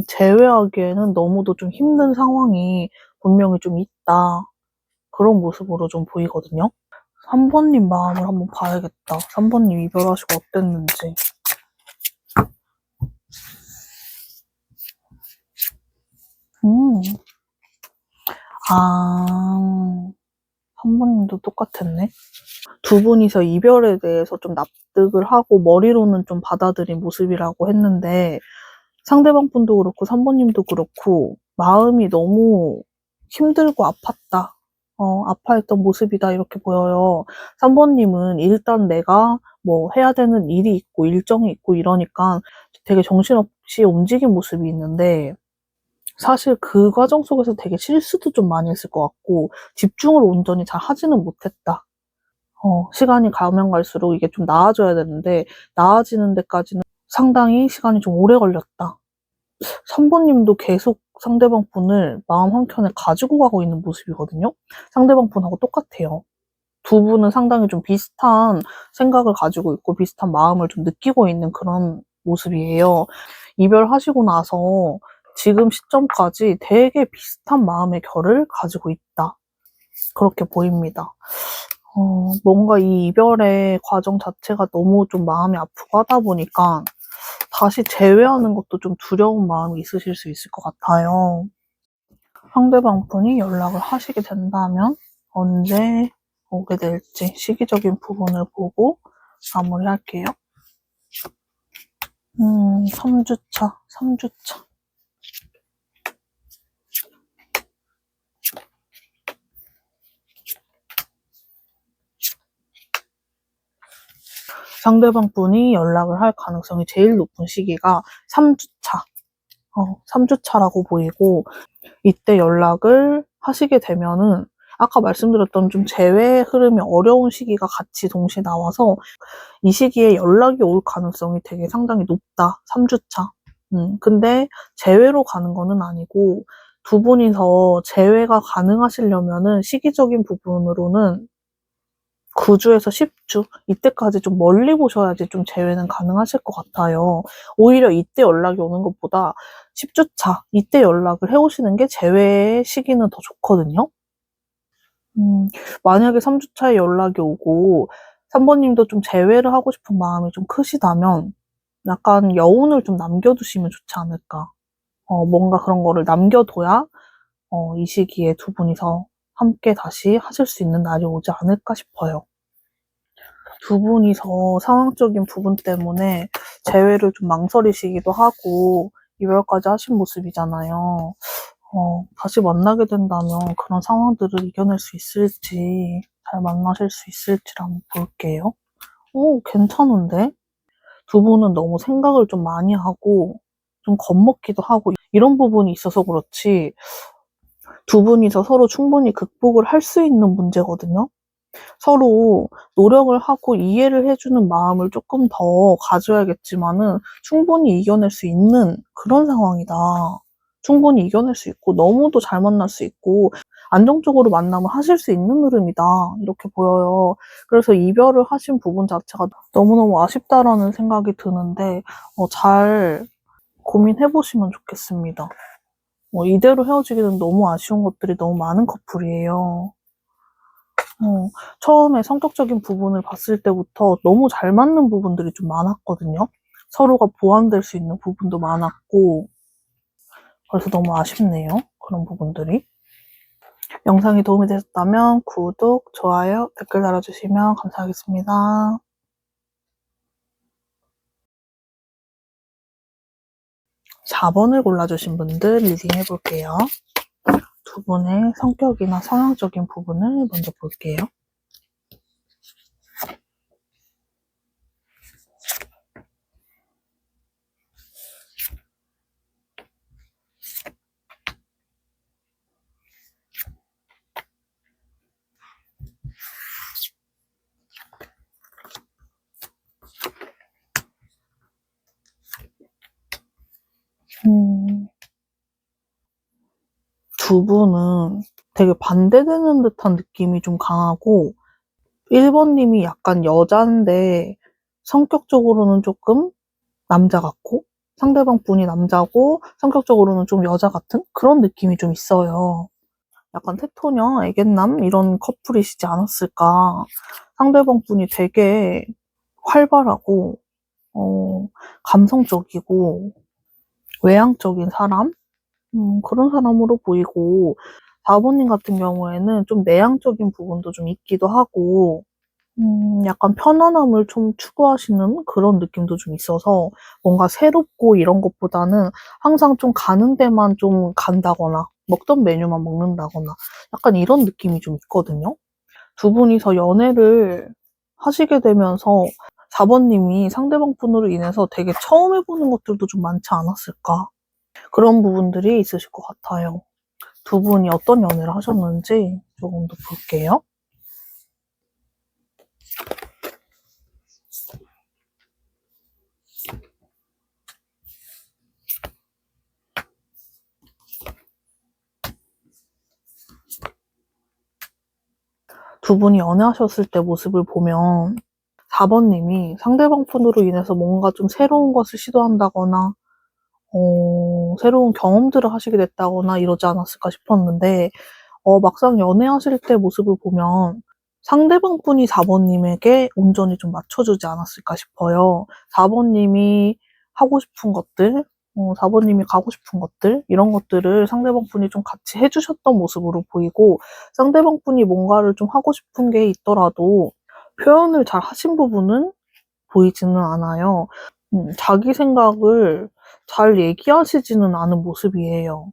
S1: 재회하기에는 너무도 좀 힘든 상황이 분명히 좀 있다. 그런 모습으로 좀 보이거든요. 3번님 마음을 한번 봐야겠다. 3번님 이별하시고 어땠는지. 아, 3번님도 똑같았네. 두 분이서 이별에 대해서 좀 납득을 하고 머리로는 좀 받아들인 모습이라고 했는데 상대방 분도 그렇고 3번님도 그렇고 마음이 너무 힘들고 아팠다. 아파했던 모습이다 이렇게 보여요. 3번님은 일단 내가 뭐 해야 되는 일이 있고 일정이 있고 이러니까 되게 정신없이 움직인 모습이 있는데 사실 그 과정 속에서 되게 실수도 좀 많이 했을 것 같고 집중을 온전히 잘 하지는 못했다. 시간이 가면 갈수록 이게 좀 나아져야 되는데 나아지는 데까지는 상당히 시간이 좀 오래 걸렸다. 3번님도 계속 상대방 분을 마음 한켠에 가지고 가고 있는 모습이거든요. 상대방 분하고 똑같아요. 두 분은 상당히 좀 비슷한 생각을 가지고 있고 비슷한 마음을 좀 느끼고 있는 그런 모습이에요. 이별하시고 나서 지금 시점까지 되게 비슷한 마음의 결을 가지고 있다. 그렇게 보입니다. 뭔가 이 이별의 과정 자체가 너무 좀 마음이 아프고 하다 보니까 다시 재회하는 것도 좀 두려운 마음이 있으실 수 있을 것 같아요. 상대방 분이 연락을 하시게 된다면 언제 오게 될지 시기적인 부분을 보고 마무리할게요. 3주차. 상대방 분이 연락을 할 가능성이 제일 높은 시기가 3주차. 3주차라고 보이고, 이때 연락을 하시게 되면은, 아까 말씀드렸던 좀 재회 흐름이 어려운 시기가 같이 동시에 나와서, 이 시기에 연락이 올 가능성이 되게 상당히 높다. 3주차. 근데 재회로 가는 거는 아니고, 두 분이서 재회가 가능하시려면은 시기적인 부분으로는 9주에서 10주 이때까지 좀 멀리 보셔야지 좀 재회는 가능하실 것 같아요. 오히려 이때 연락이 오는 것보다 10주차 이때 연락을 해오시는 게 재회의 시기는 더 좋거든요. 만약에 3주차에 연락이 오고 3번님도 좀 재회를 하고 싶은 마음이 좀 크시다면 약간 여운을 좀 남겨두시면 좋지 않을까. 뭔가 그런 거를 남겨둬야 이 시기에 두 분이서 함께 다시 하실 수 있는 날이 오지 않을까 싶어요. 두 분이서 상황적인 부분 때문에 재회를 좀 망설이시기도 하고 이별까지 하신 모습이잖아요. 다시 만나게 된다면 그런 상황들을 이겨낼 수 있을지, 잘 만나실 수 있을지를 한번 볼게요. 괜찮은데? 두 분은 너무 생각을 좀 많이 하고 좀 겁먹기도 하고 이런 부분이 있어서 그렇지 두 분이서 서로 충분히 극복을 할 수 있는 문제거든요. 서로 노력을 하고 이해를 해주는 마음을 조금 더 가져야겠지만은 충분히 이겨낼 수 있는 그런 상황이다. 충분히 이겨낼 수 있고 너무도 잘 만날 수 있고 안정적으로 만남을 하실 수 있는 흐름이다. 이렇게 보여요. 그래서 이별을 하신 부분 자체가 너무너무 아쉽다라는 생각이 드는데 잘 고민해보시면 좋겠습니다. 이대로 헤어지기는 너무 아쉬운 것들이 너무 많은 커플이에요. 처음에 성격적인 부분을 봤을 때부터 너무 잘 맞는 부분들이 좀 많았거든요. 서로가 보완될 수 있는 부분도 많았고, 그래서 너무 아쉽네요. 그런 부분들이. 영상이 도움이 되셨다면 구독, 좋아요, 댓글 달아주시면 감사하겠습니다. 4번을 골라주신 분들 리딩 해볼게요. 두 분의 성격이나 성향적인 부분을 먼저 볼게요. 두 분은 되게 반대되는 듯한 느낌이 좀 강하고 1번님이 약간 여잔데 성격적으로는 조금 남자 같고 상대방 분이 남자고 성격적으로는 좀 여자 같은 그런 느낌이 좀 있어요. 약간 테토녀, 애견남 이런 커플이시지 않았을까. 상대방 분이 되게 활발하고 감성적이고 외향적인 사람? 그런 사람으로 보이고 4번님 같은 경우에는 좀 내향적인 부분도 좀 있기도 하고, 약간 편안함을 좀 추구하시는 그런 느낌도 좀 있어서 뭔가 새롭고 이런 것보다는 항상 좀 가는 데만 좀 간다거나 먹던 메뉴만 먹는다거나 약간 이런 느낌이 좀 있거든요. 두 분이서 연애를 하시게 되면서 4번님이 상대방 분으로 인해서 되게 처음 해보는 것들도 좀 많지 않았을까? 그런 부분들이 있으실 것 같아요. 두 분이 어떤 연애를 하셨는지 조금 더 볼게요. 두 분이 연애하셨을 때 모습을 보면 4번님이 상대방 폰으로 인해서 뭔가 좀 새로운 것을 시도한다거나 새로운 경험들을 하시게 됐다거나 이러지 않았을까 싶었는데 막상 연애하실 때 모습을 보면 상대방 분이 4번님에게 온전히 좀 맞춰주지 않았을까 싶어요. 4번님이 하고 싶은 것들, 4번님이 가고 싶은 것들, 이런 것들을 상대방 분이 좀 같이 해주셨던 모습으로 보이고, 상대방 분이 뭔가를 좀 하고 싶은 게 있더라도 표현을 잘 하신 부분은 보이지는 않아요. 자기 생각을 잘 얘기하시지는 않은 모습이에요.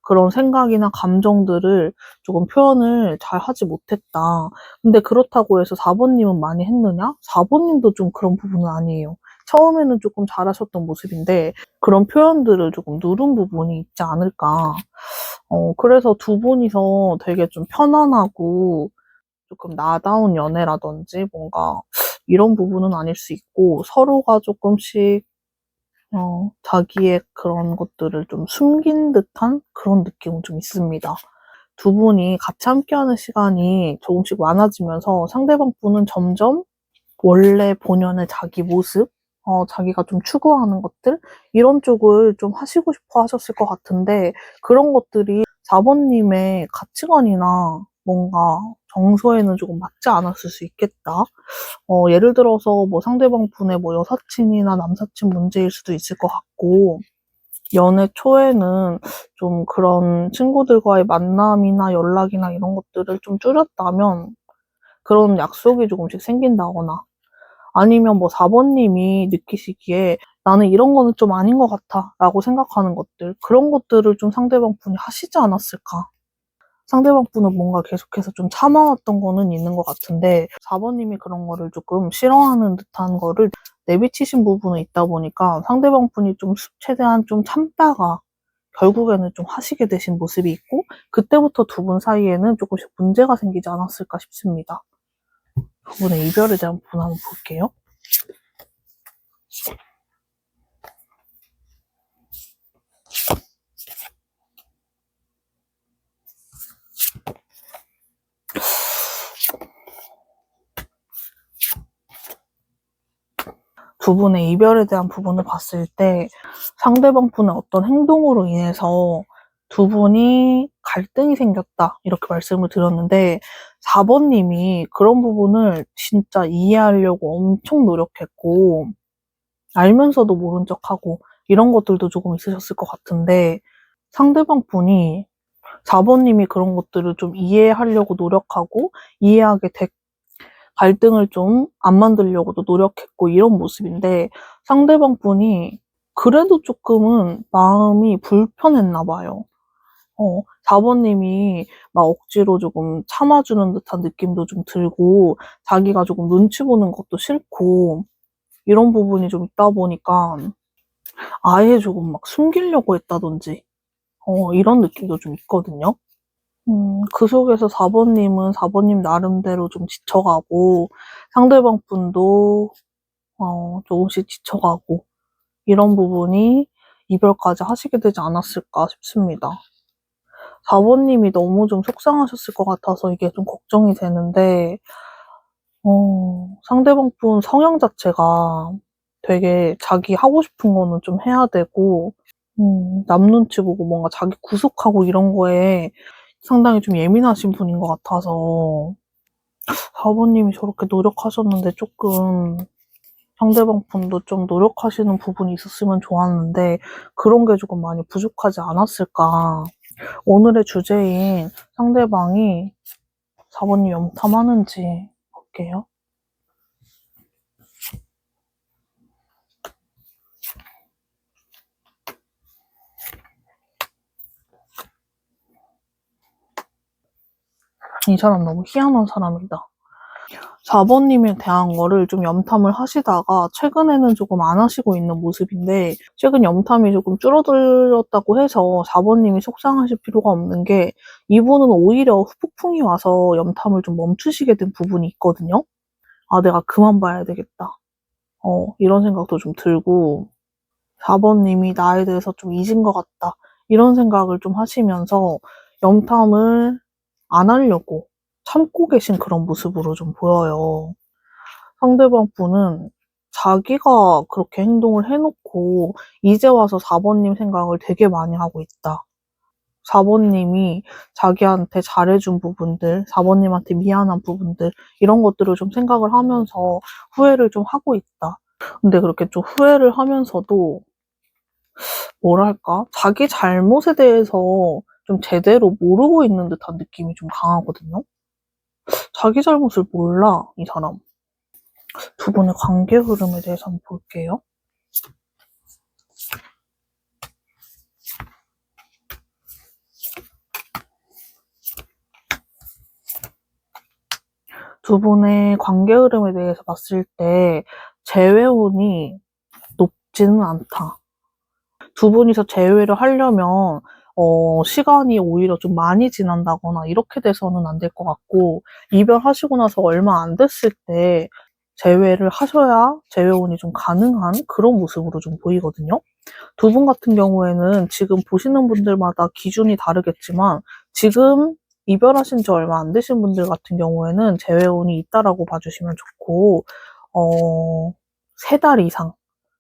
S1: 그런 생각이나 감정들을 조금 표현을 잘 하지 못했다. 근데 그렇다고 해서 4번님은 많이 했느냐? 4번님도 좀 그런 부분은 아니에요. 처음에는 조금 잘하셨던 모습인데 그런 표현들을 조금 누른 부분이 있지 않을까. 그래서 두 분이서 되게 좀 편안하고 조금 나다운 연애라든지 뭔가 이런 부분은 아닐 수 있고 서로가 조금씩 자기의 그런 것들을 좀 숨긴 듯한 그런 느낌은 좀 있습니다. 두 분이 같이 함께하는 시간이 조금씩 많아지면서 상대방 분은 점점 원래 본연의 자기 모습, 자기가 좀 추구하는 것들, 이런 쪽을 좀 하시고 싶어 하셨을 것 같은데, 그런 것들이 4번님의 가치관이나 뭔가 정서에는 조금 맞지 않았을 수 있겠다. 예를 들어서 뭐 상대방 분의 뭐 여사친이나 남사친 문제일 수도 있을 것 같고, 연애 초에는 좀 그런 친구들과의 만남이나 연락이나 이런 것들을 좀 줄였다면 그런 약속이 조금씩 생긴다거나 아니면 뭐 4번님이 느끼시기에 나는 이런 거는 좀 아닌 것 같아 라고 생각하는 것들 그런 것들을 좀 상대방 분이 하시지 않았을까. 상대방 분은 뭔가 계속해서 좀 참아왔던 거는 있는 것 같은데 4번님이 그런 거를 조금 싫어하는 듯한 거를 내비치신 부분은 있다 보니까 상대방 분이 좀 최대한 좀 참다가 결국에는 좀 하시게 되신 모습이 있고 그때부터 두 분 사이에는 조금씩 문제가 생기지 않았을까 싶습니다. 두 분의 이별에 대한 부분 한번 볼게요. 두 분의 이별에 대한 부분을 봤을 때 상대방 분의 어떤 행동으로 인해서 두 분이 갈등이 생겼다 이렇게 말씀을 드렸는데 4번님이 그런 부분을 진짜 이해하려고 엄청 노력했고 알면서도 모른 척하고 이런 것들도 조금 있으셨을 것 같은데 상대방 분이 4번님이 그런 것들을 좀 이해하려고 노력하고 이해하게 됐고 갈등을 좀 안 만들려고도 노력했고 이런 모습인데 상대방 분이 그래도 조금은 마음이 불편했나 봐요. 4번님이 막 억지로 조금 참아주는 듯한 느낌도 좀 들고 자기가 조금 눈치 보는 것도 싫고 이런 부분이 좀 있다 보니까 아예 조금 막 숨기려고 했다든지 이런 느낌도 좀 있거든요. 그 속에서 4번님은 4번님 나름대로 좀 지쳐가고 상대방 분도 조금씩 지쳐가고 이런 부분이 이별까지 하시게 되지 않았을까 싶습니다. 4번님이 너무 좀 속상하셨을 것 같아서 이게 좀 걱정이 되는데 상대방 분 성향 자체가 되게 자기 하고 싶은 거는 좀 해야 되고 남 눈치 보고 뭔가 자기 구속하고 이런 거에 상당히 좀 예민하신 분인 것 같아서 4번님이 저렇게 노력하셨는데 조금 상대방 분도 좀 노력하시는 부분이 있었으면 좋았는데 그런 게 조금 많이 부족하지 않았을까. 오늘의 주제인 상대방이 4번님 염탐하는지 볼게요. 이 사람 너무 희한한 사람이다. 4번님에 대한 거를 좀 염탐을 하시다가 최근에는 조금 안 하시고 있는 모습인데, 최근 염탐이 조금 줄어들었다고 해서 4번님이 속상하실 필요가 없는 게, 이분은 오히려 후폭풍이 와서 염탐을 좀 멈추시게 된 부분이 있거든요. 아, 내가 그만 봐야 되겠다. 이런 생각도 좀 들고, 4번님이 나에 대해서 좀 잊은 것 같다. 이런 생각을 좀 하시면서 염탐을 안 하려고 참고 계신 그런 모습으로 좀 보여요. 상대방 분은 자기가 그렇게 행동을 해놓고 이제 와서 4번님 생각을 되게 많이 하고 있다. 4번님이 자기한테 잘해준 부분들, 4번님한테 미안한 부분들, 이런 것들을 좀 생각을 하면서 후회를 좀 하고 있다. 근데 그렇게 좀 후회를 하면서도 뭐랄까? 자기 잘못에 대해서 좀 제대로 모르고 있는 듯한 느낌이 좀 강하거든요? 자기 잘못을 몰라, 이 사람. 두 분의 관계 흐름에 대해서 한번 볼게요. 두 분의 관계 흐름에 대해서 봤을 때 재회운이 높지는 않다. 두 분이서 재회를 하려면 시간이 오히려 좀 많이 지난다거나 이렇게 돼서는 안 될 것 같고, 이별하시고 나서 얼마 안 됐을 때 재회를 하셔야 재회운이 좀 가능한 그런 모습으로 좀 보이거든요. 두 분 같은 경우에는 지금 보시는 분들마다 기준이 다르겠지만, 지금 이별하신 지 얼마 안 되신 분들 같은 경우에는 재회운이 있다라고 봐주시면 좋고, 3달 이상,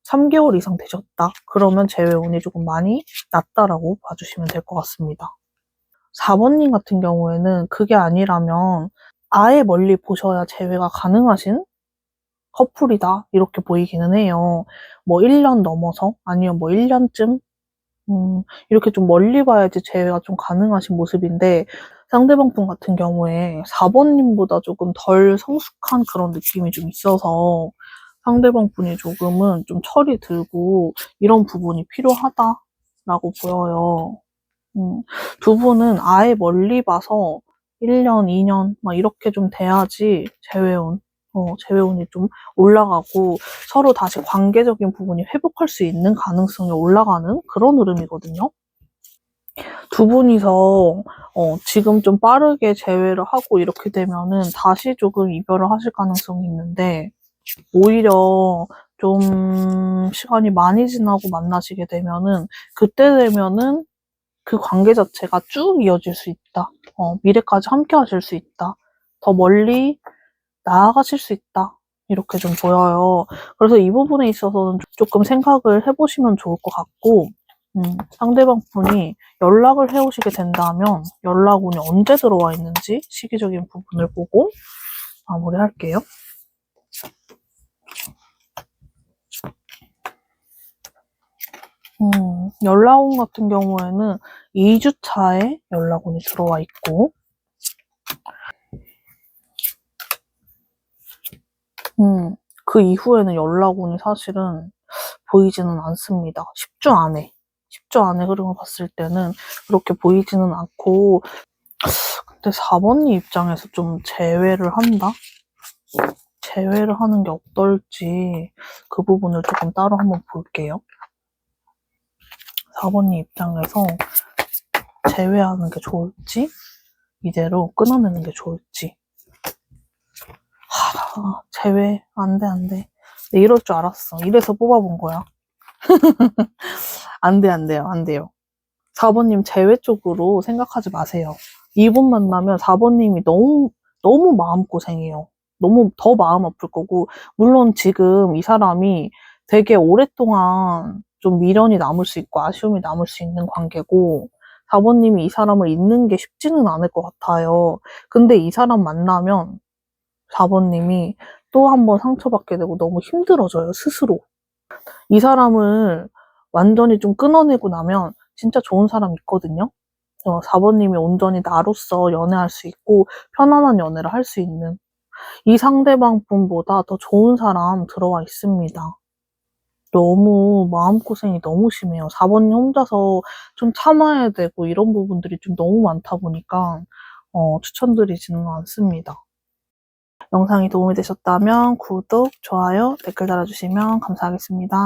S1: 3개월 이상 되셨다. 그러면 재회운이 조금 많이 낮다라고 봐주시면 될 것 같습니다. 4번님 같은 경우에는 그게 아니라면 아예 멀리 보셔야 재회가 가능하신 커플이다. 이렇게 보이기는 해요. 뭐 1년 넘어서 아니면 뭐 1년쯤 이렇게 좀 멀리 봐야지 재회가 좀 가능하신 모습인데, 상대방 분 같은 경우에 4번님보다 조금 덜 성숙한 그런 느낌이 좀 있어서 상대방 분이 조금은 좀 철이 들고 이런 부분이 필요하다라고 보여요. 두 분은 아예 멀리 봐서 1년, 2년 막 이렇게 좀 돼야지 재회운이 좀 올라가고 서로 다시 관계적인 부분이 회복할 수 있는 가능성이 올라가는 그런 흐름이거든요. 두 분이서 지금 좀 빠르게 재회를 하고 이렇게 되면은 다시 조금 이별을 하실 가능성이 있는데, 오히려 좀 시간이 많이 지나고 만나시게 되면은 그때 되면은 그 관계 자체가 쭉 이어질 수 있다. 미래까지 함께 하실 수 있다. 더 멀리 나아가실 수 있다. 이렇게 좀 보여요. 그래서 이 부분에 있어서는 조금 생각을 해보시면 좋을 것 같고, 상대방 분이 연락을 해오시게 된다면 연락운이 언제 들어와 있는지 시기적인 부분을 보고 마무리할게요. 연락운 같은 경우에는 2주 차에 연락운이 들어와 있고, 그 이후에는 연락운이 사실은 보이지는 않습니다. 10주 안에 흐름을 봤을 때는 그렇게 보이지는 않고, 근데 4번님 입장에서 좀 재회를 한다? 재회를 하는 게 어떨지 그 부분을 조금 따로 한번 볼게요. 4번님 입장에서 재회하는 게 좋을지, 이대로 끊어내는 게 좋을지. 재회 안 돼. 네, 이럴 줄 알았어. 이래서 뽑아본 거야. 안 돼요. 4번님 재회 쪽으로 생각하지 마세요. 이분 만나면 4번님이 너무 마음고생해요. 너무 더 마음 아플 거고, 물론 지금 이 사람이 되게 오랫동안 좀 미련이 남을 수 있고 아쉬움이 남을 수 있는 관계고, 4번님이 이 사람을 잊는 게 쉽지는 않을 것 같아요. 근데 이 사람 만나면 4번님이 또 한 번 상처받게 되고 너무 힘들어져요, 스스로. 이 사람을 완전히 좀 끊어내고 나면 진짜 좋은 사람 있거든요. 4번님이 온전히 나로서 연애할 수 있고 편안한 연애를 할 수 있는 이 상대방 분보다 더 좋은 사람 들어와 있습니다. 너무 마음고생이 너무 심해요. 4번님 혼자서 좀 참아야 되고 이런 부분들이 좀 너무 많다 보니까 추천드리지는 않습니다. 영상이 도움이 되셨다면 구독, 좋아요, 댓글 달아주시면 감사하겠습니다.